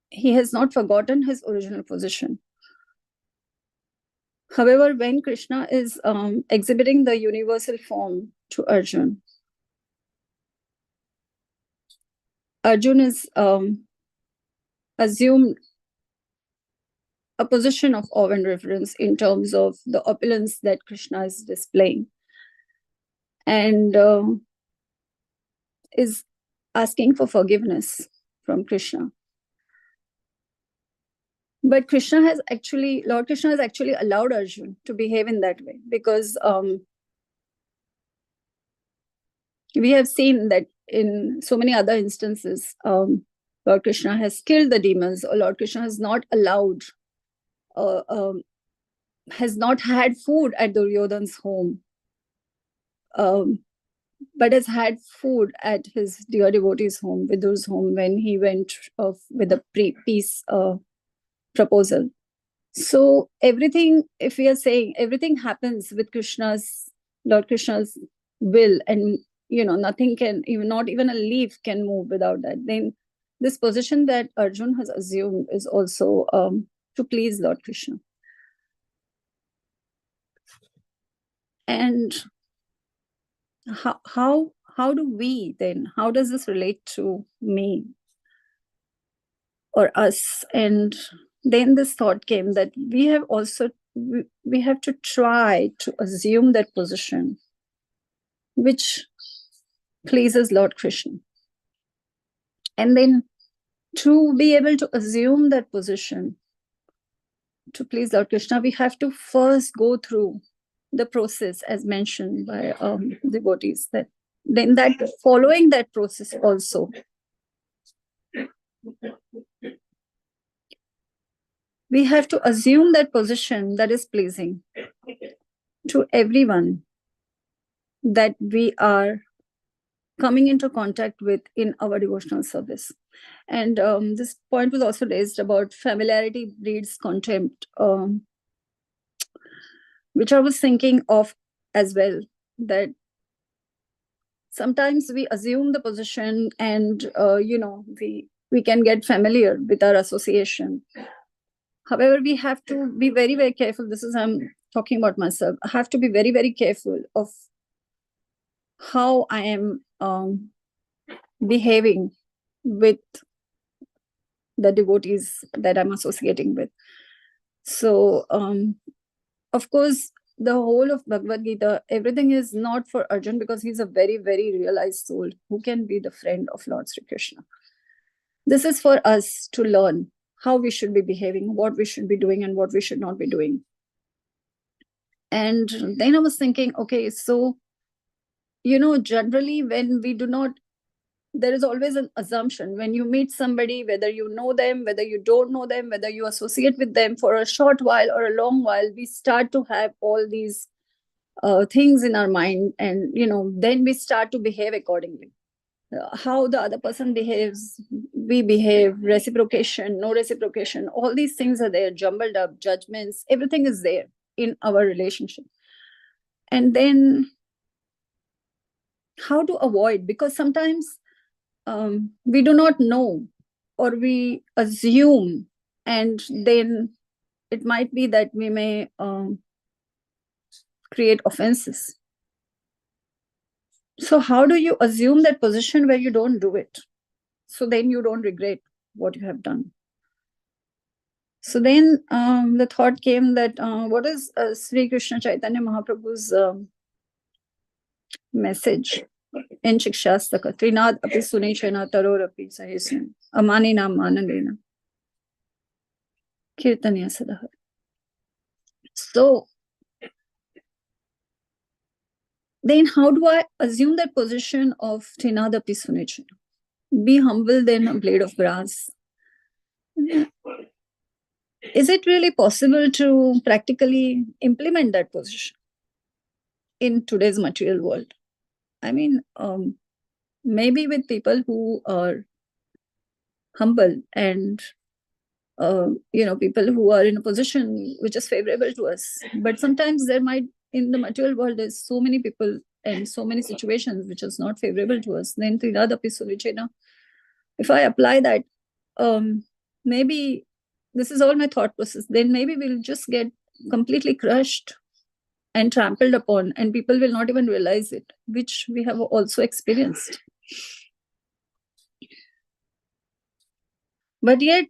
he has not forgotten his original position. However, when Krishna is exhibiting the universal form to Arjun, Arjun is assumed a position of awe and reverence in terms of the opulence that Krishna is displaying, and is asking for forgiveness from Krishna. But Lord Krishna has actually allowed Arjun to behave in that way, because we have seen that in so many other instances, Lord Krishna has killed the demons, or Lord Krishna has not allowed, has not had food at Duryodhana's home, but has had food at his dear devotee's home, Vidur's home, when he went with a peace proposal. So everything, if we are saying everything happens with Lord Krishna's will, and you know, nothing can, even not even a leaf can move without that, then this position that Arjun has assumed is also to please Lord Krishna. And how do we then, how does this relate to me or us? And then this thought came that we have to try to assume that position which pleases Lord Krishna. And then to be able to assume that position to please Lord Krishna, we have to first go through the process as mentioned by devotees. That then that following that process also, we have to assume that position that is pleasing to everyone that we are coming into contact with in our devotional service. And this point was also raised about familiarity breeds contempt, which I was thinking of as well, that sometimes we assume the position and you know, we can get familiar with our association. However, we have to be very, very careful. This is, I'm talking about myself. I have to be very, very careful of how I am behaving with the devotees that I'm associating with. So, of course, the whole of Bhagavad Gita, everything is not for Arjun, because he's a very, very realized soul who can be the friend of Lord Sri Krishna. This is for us to learn how we should be behaving, what we should be doing, and what we should not be doing. And then I was thinking, okay, so, generally when we do not, there is always an assumption when you meet somebody, whether you know them, whether you don't know them, whether you associate with them for a short while or a long while, we start to have all these things in our mind, and then we start to behave accordingly. How the other person behaves, we behave, reciprocation, no reciprocation, all these things are there, jumbled up, judgments, everything is there in our relationship. And then how to avoid, because sometimes we do not know, or we assume, and then it might be that we may create offenses. So how do you assume that position where you don't do it, so then you don't regret what you have done? So then the thought came that what is Sri Krishna Chaitanya Mahaprabhu's message in Shikshastaka? Trinad api sunichena taror api sahisya amanina manandena kirtanya sadaha. So then how do I assume that position of Trinad api sunichena? Be humble than a blade of grass. Is it really possible to practically implement that position in today's material world? I mean, maybe with people who are humble and people who are in a position which is favorable to us. But sometimes there might, in the material world, there's so many people and so many situations which is not favorable to us. Then Trinadapi Sulichena, if I apply that, maybe this is all my thought process, then maybe we'll just get completely crushed and trampled upon, and people will not even realize it, which we have also experienced. But yet,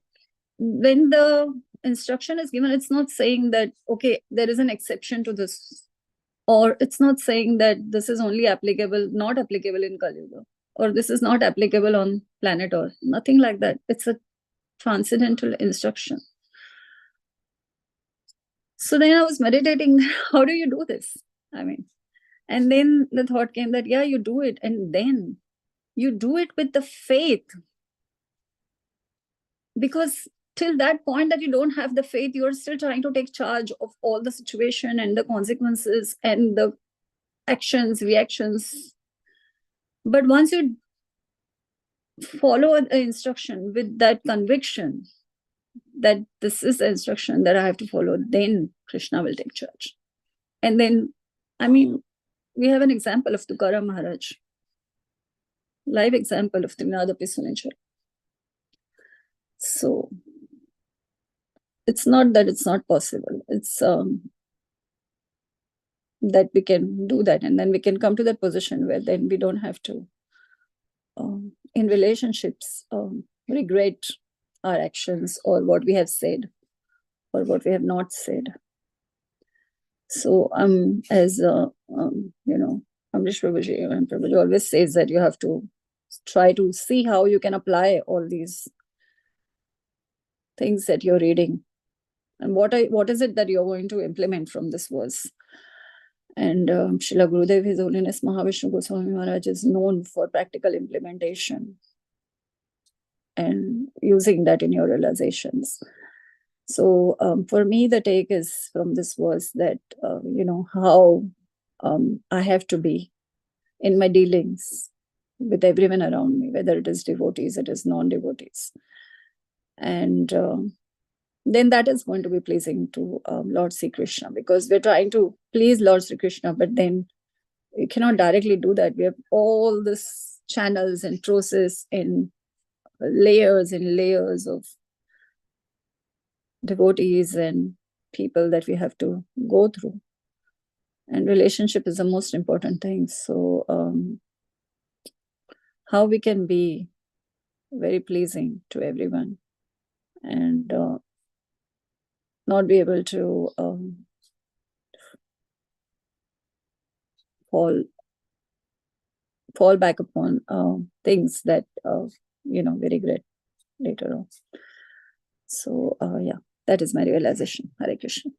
when the instruction is given, it's not saying that, okay, there is an exception to this, or it's not saying that this is only not applicable in Kali Yuga, or this is not applicable on planet Earth. Nothing like that. It's a transcendental instruction. So then I was meditating, how do you do this? I mean, and then the thought came that, yeah, you do it, and then you do it with the faith. Because till that point that you don't have the faith, you're still trying to take charge of all the situation and the consequences and the actions, reactions. But once you follow the instruction with that conviction that this is the instruction that I have to follow, then Krishna will take charge. And then, I mean, we have an example of Tukaram Maharaj, live example of Trinadapi Sunachar. So it's not that it's not possible. It's that we can do that, and then we can come to that position where then we don't have to, in relationships, regret our actions or what we have said or what we have not said. So as Amrish Prabhuji and Prabhuji always says that you have to try to see how you can apply all these things that you're reading, and what is it that you're going to implement from this verse. And Srila Gurudev, His Holiness Mahavishnu Goswami Maharaj, is known for practical implementation and using that in your realizations. So for me, the take is from this verse that, how I have to be in my dealings with everyone around me, whether it is devotees, it is non-devotees. And then that is going to be pleasing to Lord Sri Krishna, because we're trying to please Lord Sri Krishna, but then you cannot directly do that. We have all this channels and process and layers of devotees and people that we have to go through. And relationship is the most important thing. So how we can be very pleasing to everyone and not be able to fall back upon things that we regret. later on. So yeah, that is my realization. Hare Krishna.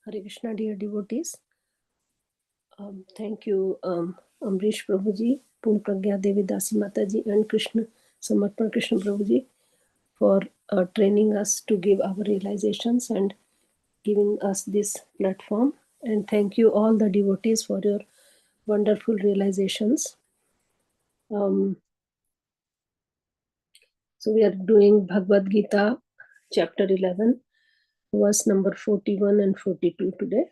Hare Krishna, dear devotees. Thank you, Amrish Prabhuji, Pun Pragya Devi Dasi Mataji, and Krishna Samarpan Krishna Prabhuji for training us to give our realizations and giving us this platform. And thank you all the devotees for your wonderful realizations. So we are doing Bhagavad Gita, chapter 11, verse number 41 and 42 today.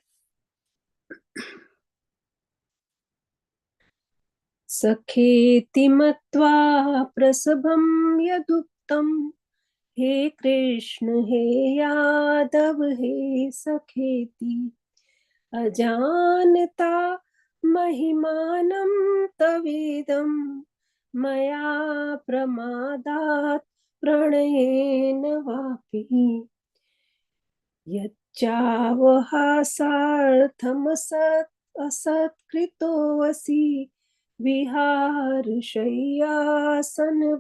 Sakheti matva prasabham yaduktam हे कृष्ण हे यादव हे सखेति अजानता महिमानं तवेदं मया प्रमादात् प्रणयेन वापि यच्चावहासार्थमसत् असत्कृतोऽसि विहारशय्यासन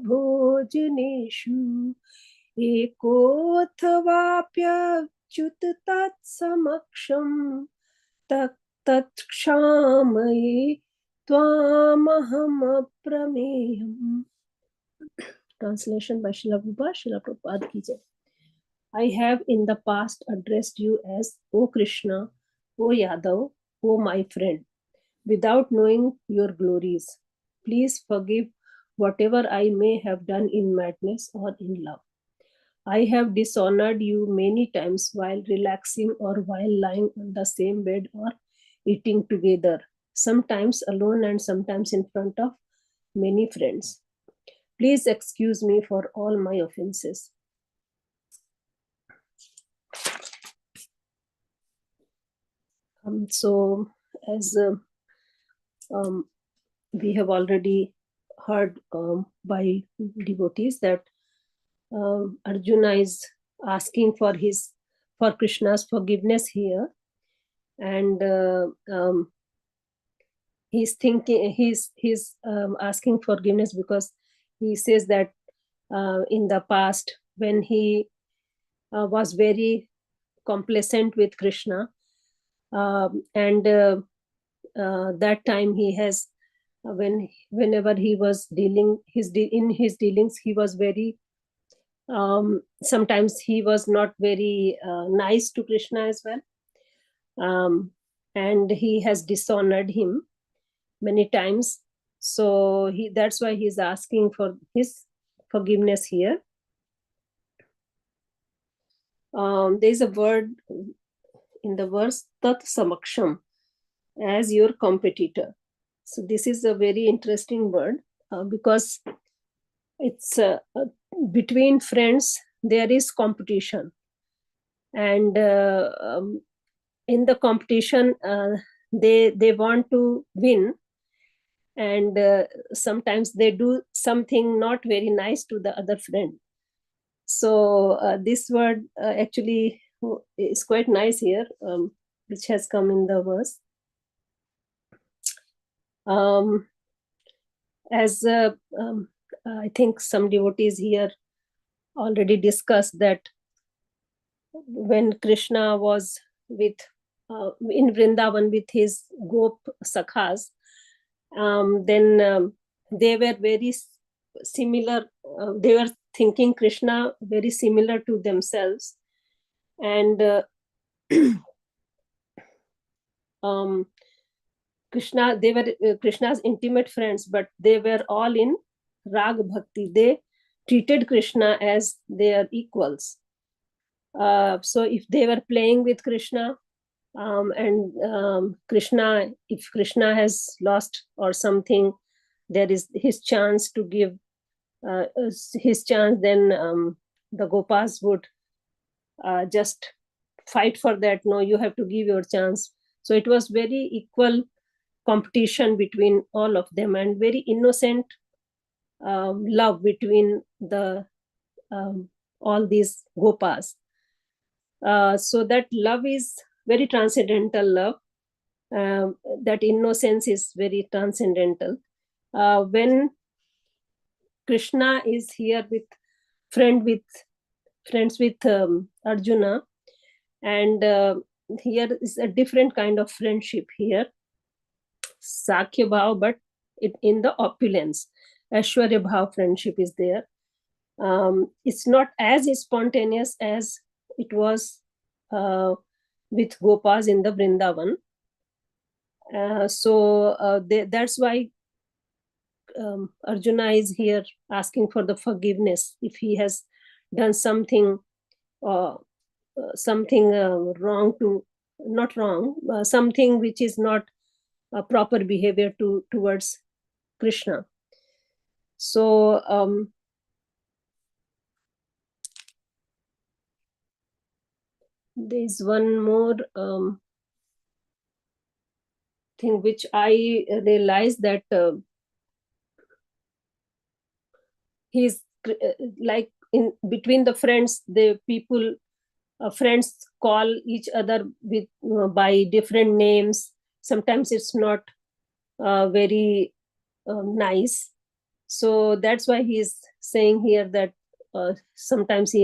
भोजनेषु एकोऽथवाप्यच्युत तत्समक्षं तत्क्षामये त्वामहमप्रमेयम्. Translation by Srila Prabhupada. Srila Prabhupada ki jai. I have in the past addressed you as O Krishna, O Yadav, O my friend, without knowing your glories. Please forgive whatever I may have done in madness or in love. I have dishonored you many times while relaxing or while lying on the same bed or eating together, sometimes alone and sometimes in front of many friends. Please excuse me for all my offenses. So, as we have already heard by devotees that Arjuna is asking for Krishna's forgiveness here, and he's asking forgiveness because he says that in the past when he was very complacent with Krishna, and that time he has whenever he was in his dealings, he was very sometimes he was not very nice to Krishna as well, and he has dishonored him many times. So that's why he's asking for his forgiveness here. There's a word in the verse, tat samaksham, as your competitor. So this is a very interesting word because it's between friends there is competition, and in the competition they want to win, and sometimes they do something not very nice to the other friend. So this word actually is quite nice here, which has come in the verse. As I think some devotees here already discussed that when Krishna was with in Vrindavan with his Gop Sakhas, then they were very similar. They were thinking Krishna very similar to themselves, and Krishna, they were Krishna's intimate friends, but they were all in Rag Bhakti. They treated Krishna as their equals. So if they were playing with Krishna, and Krishna, if Krishna has lost or something, there is his chance to give his chance, then the Gopas would just fight for that. No, you have to give your chance. So it was very equal competition between all of them, and very innocent love between the all these gopas. So that love is very transcendental love. That innocence is very transcendental. When Krishna is here with friends with Arjuna, and here is a different kind of friendship here, Sakhya Bhav, but in the opulence. Aishwarya Bhav friendship is there. It's not as spontaneous as it was with Gopas in the Vrindavan. That's why Arjuna is here asking for the forgiveness if he has done something wrong to, not wrong, something which is not a proper behavior towards Krishna. So there's one more thing which I realized, that he's like in between the friends, the people, friends call each other with by different names. Sometimes it's not very nice. So that's why he is saying here that sometimes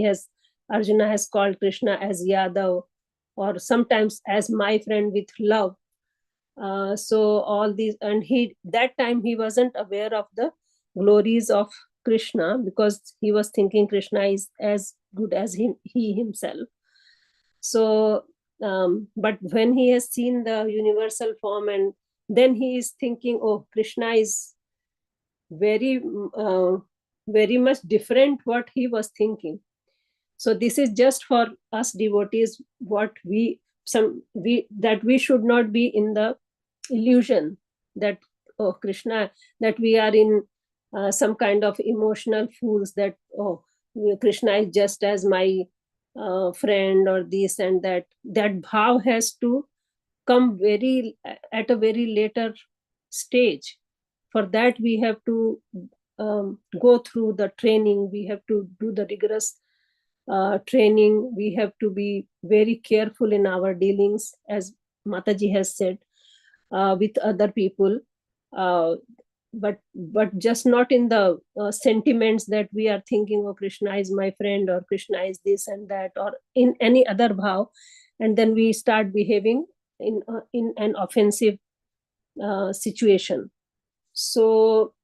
Arjuna has called Krishna as Yadav, or sometimes as my friend with love. So all these, and that time he wasn't aware of the glories of Krishna, because he was thinking Krishna is as good as he himself. So but when he has seen the universal form, and then he is thinking, oh, Krishna is very much different what he was thinking. So this is just for us devotees, that we should not be in the illusion that, oh, Krishna, that we are in some kind of emotional fools, that, oh, Krishna is just as my friend, or this and that. That bhav has to come at a very later stage. For that we have to go through the training, we have to do the rigorous training, we have to be very careful in our dealings, as Mataji has said, with other people, but just not in the sentiments that we are thinking, oh, Krishna is my friend, or Krishna is this and that, or in any other bhav, and then we start behaving in an offensive situation. So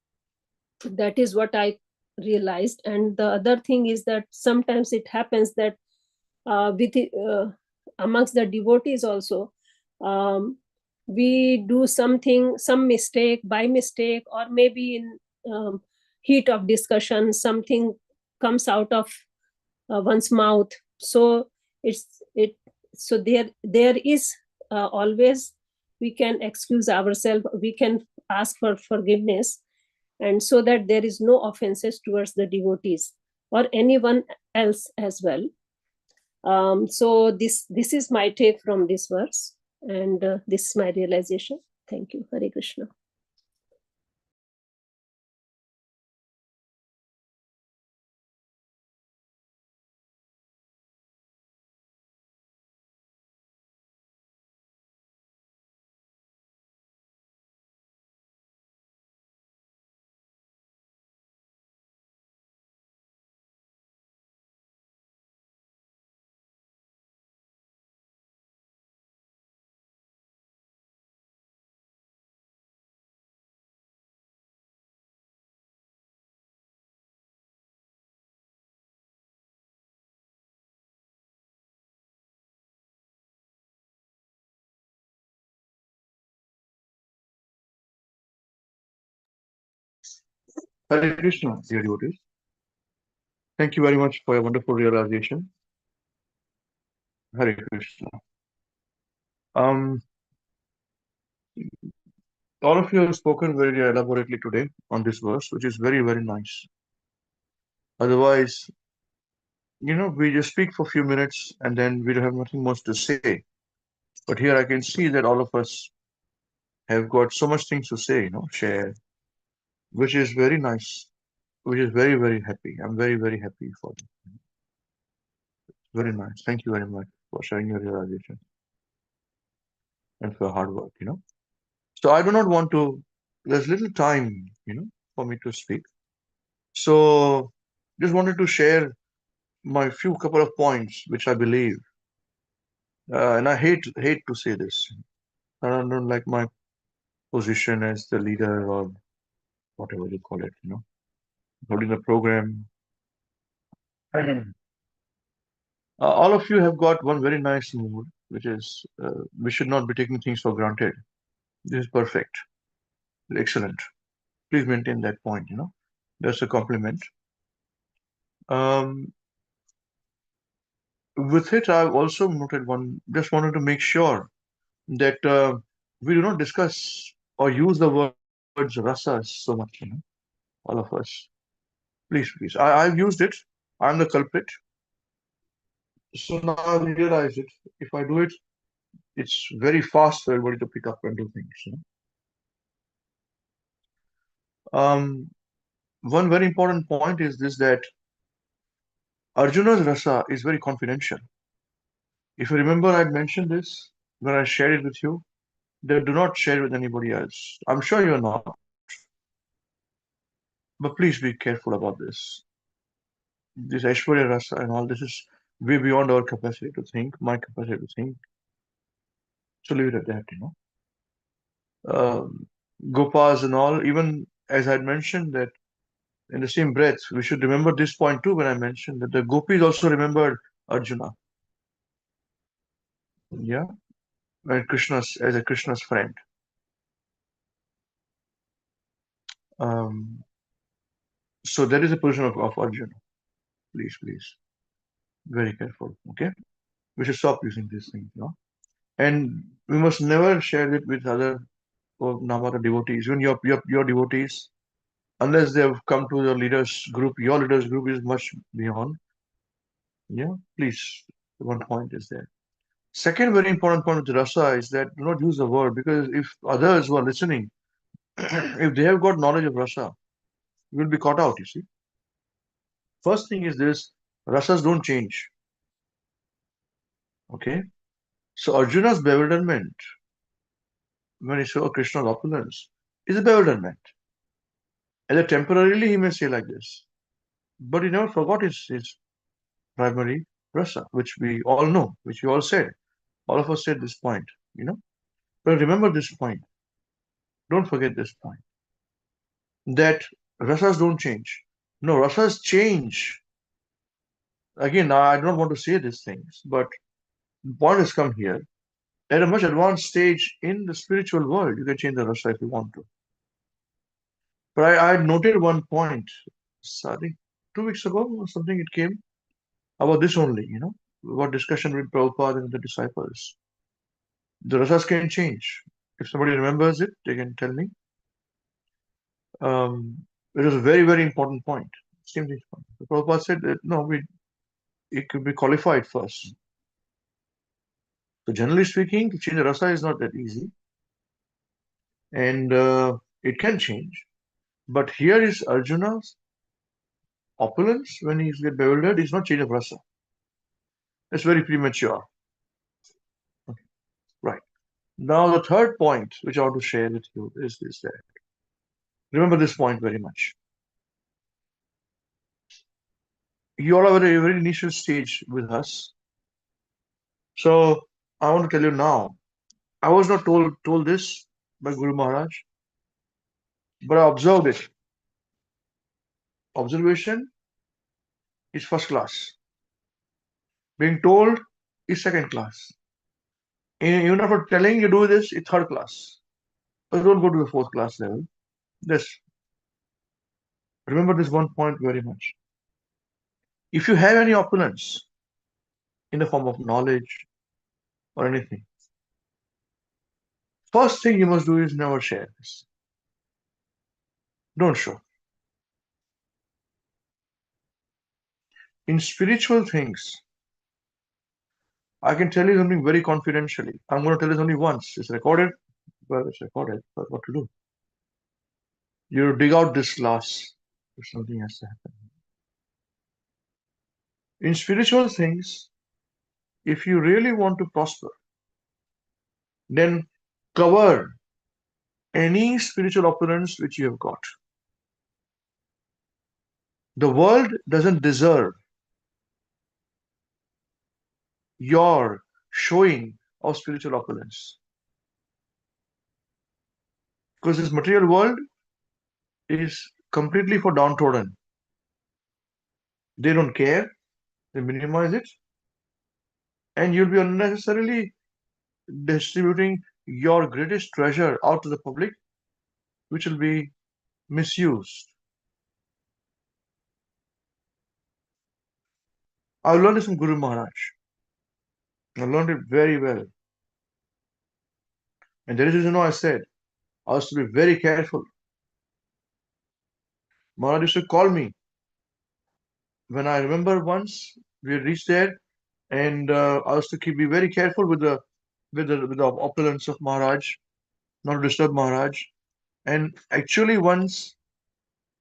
that is what I realized. And the other thing is that sometimes it happens that amongst the devotees also, we do some mistake, by mistake, or maybe in heat of discussion, something comes out of one's mouth. So there is always, we can excuse ourselves, we can ask for forgiveness, and so that there is no offenses towards the devotees or anyone else as well. So this is my take from this verse, and this is my realization. Thank you. Hare Krishna. Hare Krishna, dear devotees. Thank you very much for your wonderful realization. Hare Krishna. All of you have spoken very elaborately today on this verse, which is very, very nice. Otherwise, we just speak for a few minutes and then we have nothing much to say. But here I can see that all of us have got so much things to say, share, which is very nice, which is very, very happy. I'm very, very happy for it. Very nice. Thank you very much for sharing your realization and for your hard work, So I do not want to, there's little time, for me to speak. So just wanted to share my few couple of points, which I believe, and I hate to say this. I don't like my position as the leader or whatever you call it, holding the program. All of you have got one very nice mood, which is we should not be taking things for granted. This is perfect, excellent. Please maintain that point. That's a compliment. Um, with it, I've also noted one. Just wanted to make sure that we do not discuss or use the words rasas so much. All of us. Please. I've used it. I'm the culprit. So now I realize it. If I do it, it's very fast for everybody to pick up and do things. One very important point is this, that Arjuna's rasa is very confidential. If you remember, I mentioned this when I shared it with you, that do not share it with anybody else. I'm sure you're not, but please be careful about this. This Aishwarya rasa and all this is way beyond our capacity to think, my capacity to think. So leave it at that, Gopas and all, even as I'd mentioned that in the same breath, we should remember this point too when I mentioned that the gopis also remembered Arjuna. Yeah, and Krishna's as a Krishna's friend. Um, so that is the position of Arjuna. Please, very careful. Okay, we should stop using these things, and we must never share it with other Namata devotees, even your devotees, unless they have come to your leaders group. Your leaders group is much beyond. Yeah, please. One point is there. Second very important point with rasa is that do not use the word, because if others who are listening, if they have got knowledge of rasa, will be caught out, you see. First thing is this, rasas don't change. Okay. So Arjuna's bewilderment when he saw Krishna's opulence is a bewilderment. And temporarily he may say like this, but he never forgot his primary rasa, which we all know, which we all said. All of us said this point, But remember this point. Don't forget this point. That rasas don't change. No, rasas change. Again, I don't want to say these things, but the point has come here. At a much advanced stage in the spiritual world, you can change the rasa if you want to. But I noted one point, I think 2 weeks ago or something, it came about this only, about discussion with Prabhupada and the disciples. The rasas can change. If somebody remembers it, they can tell me. It was a very, very important point. Same thing. Prabhupada said that no, it could be qualified first. So generally speaking, to change the rasa is not that easy. And it can change. But here is Arjuna's opulence when he's get bewildered, is not change of rasa. It's very premature. Okay. Right. Now the third point which I want to share with you is this, that remember this point very much. You all are at a very initial stage with us. So I want to tell you now, I was not told this by Guru Maharaj, but I observed it. Observation is first class. Being told is second class. Even after telling you do this, it's third class. But don't go to the fourth class level. This. Remember this one point very much. If you have any opulence in the form of knowledge or anything, first thing you must do is never share this. Don't show. In spiritual things, I can tell you something very confidentially. I'm going to tell you only once. It's recorded. Well, it's recorded, but what to do? You dig out this glass if something has to happen. In spiritual things, if you really want to prosper, then cover any spiritual opulence which you have got. The world doesn't deserve your showing of spiritual opulence. Because this material world is completely for downtrodden. They don't care, they minimize it, and you'll be unnecessarily distributing your greatest treasure out to the public, which will be misused. I learned this from Guru Maharaj. I learned it very well. And that is the reason why I said I was to be very careful. Maharaj used to call me. When I remember once we reached there, and I was to be very careful with the opulence of Maharaj, not to disturb Maharaj. And actually, once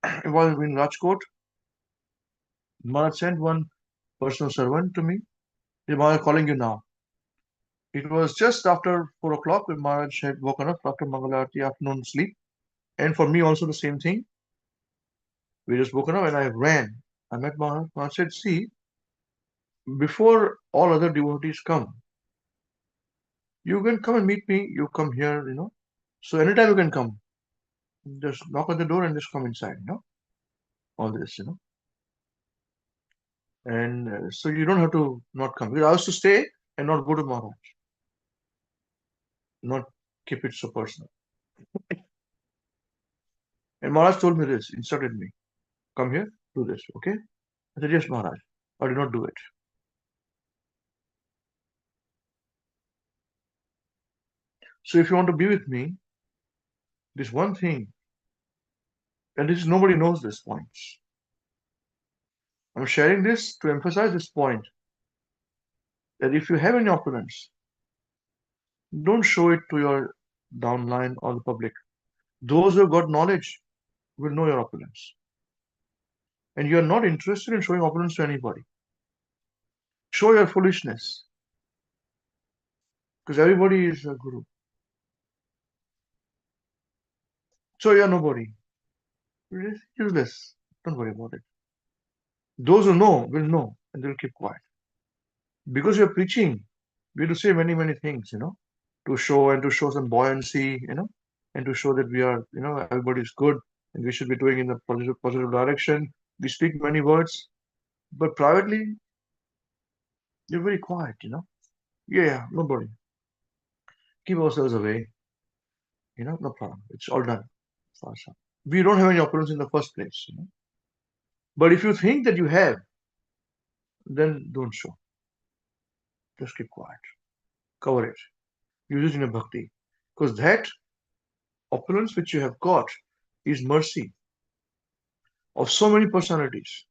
it was in Rajkot, Maharaj sent one personal servant to me. He Maharaj calling you now. It was just after 4 o'clock when Maharaj had woken up after Mangalarti afternoon sleep. And for me also the same thing. We just woken up and I ran. I met Maharaj. Maharaj said, see, before all other devotees come, you can come and meet me. You come here, So anytime you can come. Just knock on the door and just come inside, All this, And so you don't have to not come. Because I was to stay and not go to Maharaj. Not keep it so personal. And Maharaj told me this, instructed me. Come here, do this, okay? I said, yes, Maharaj. I did not do it. So if you want to be with me, this one thing, and this nobody knows this point. I'm sharing this to emphasize this point that if you have any opulence, don't show it to your downline or the public. Those who have got knowledge will know your opulence. And you are not interested in showing opulence to anybody. Show your foolishness. Because everybody is a guru. So you are nobody. It is useless. Don't worry about it. Those who know will know and they'll keep quiet. Because you're preaching, we have to say many, many things, to show some buoyancy, and to show that we are, everybody's good and we should be doing in the positive direction. We speak many words, but privately, you're very quiet, Yeah, nobody. Keep ourselves away, no problem. It's all done. We don't have any opulence in the first place, But if you think that you have, then don't show. Just keep quiet. Cover it. Use it in a bhakti. Because that opulence which you have got is mercy of so many personalities.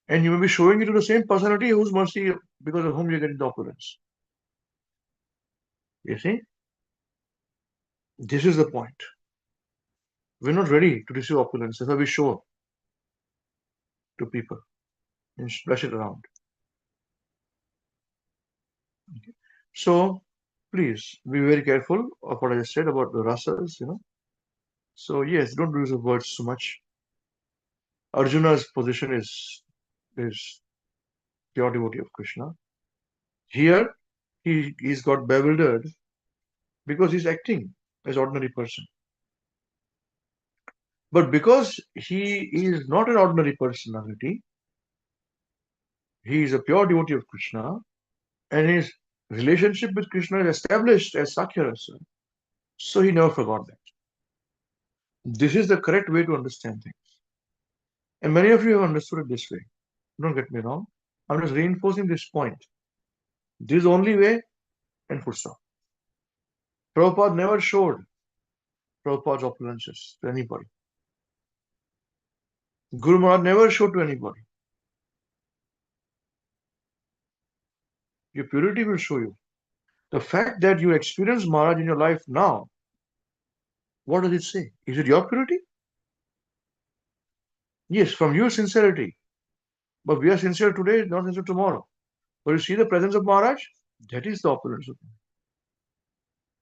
And you may be showing it to the same personality whose mercy, because of whom you're getting the opulence. You see? This is the point. We're not ready to receive opulence. That's why we show to people and splash it around. Okay. So, please be very careful of what I just said about the rasas, So, yes, don't use the words so much. Arjuna's position is pure devotee of Krishna. Here, he's got bewildered because he's acting as ordinary person. But because he is not an ordinary personality, he is a pure devotee of Krishna, and his relationship with Krishna is established as Sakya Rasa. So he never forgot that. This is the correct way to understand things. And many of you have understood it this way. Don't get me wrong. I'm just reinforcing this point. This is the only way, and full stop. Prabhupada never showed Prabhupada's opulences to anybody. Guru Maharaj never showed to anybody. Your purity will show you. The fact that you experience Maharaj in your life now, what does it say? Is it your purity? Yes, from your sincerity. But we are sincere today, not sincere tomorrow. But you see the presence of Maharaj? That is the opulence of Maharaj.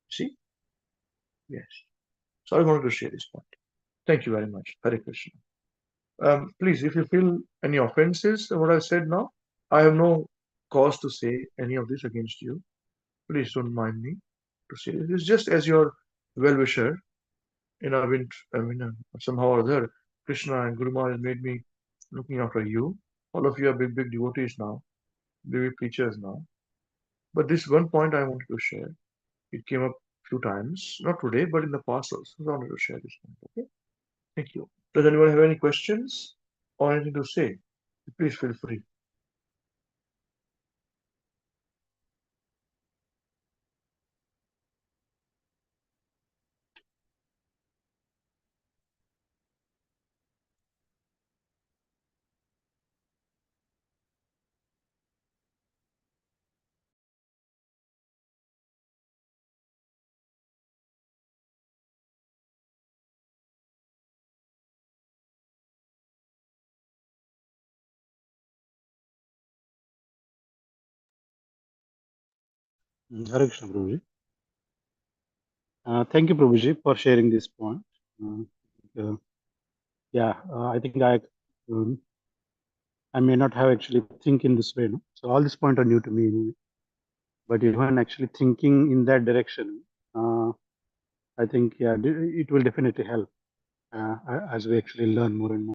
See? Yes. So I wanted to share this point. Thank you very much. Hare Krishna. Please, if you feel any offenses in what I've said now, I have no cause to say any of this against you. Please don't mind me to say this. It's just as your well-wisher, somehow or other, Krishna and Guru Maharaj made me looking after you. All of you are big, big devotees now, big preachers now. But this one point I wanted to share. It came up a few times, not today, but in the past also. So I wanted to share this point. Okay. Thank you. Does anyone have any questions or anything to say? Please feel free. Hare Krishna, Prabhuji. Thank you, Prabhuji, for sharing this point. I think I may not have actually think in this way. No? So all these points are new to me anyway. But even actually thinking in that direction, I think it will definitely help as we actually learn more and more.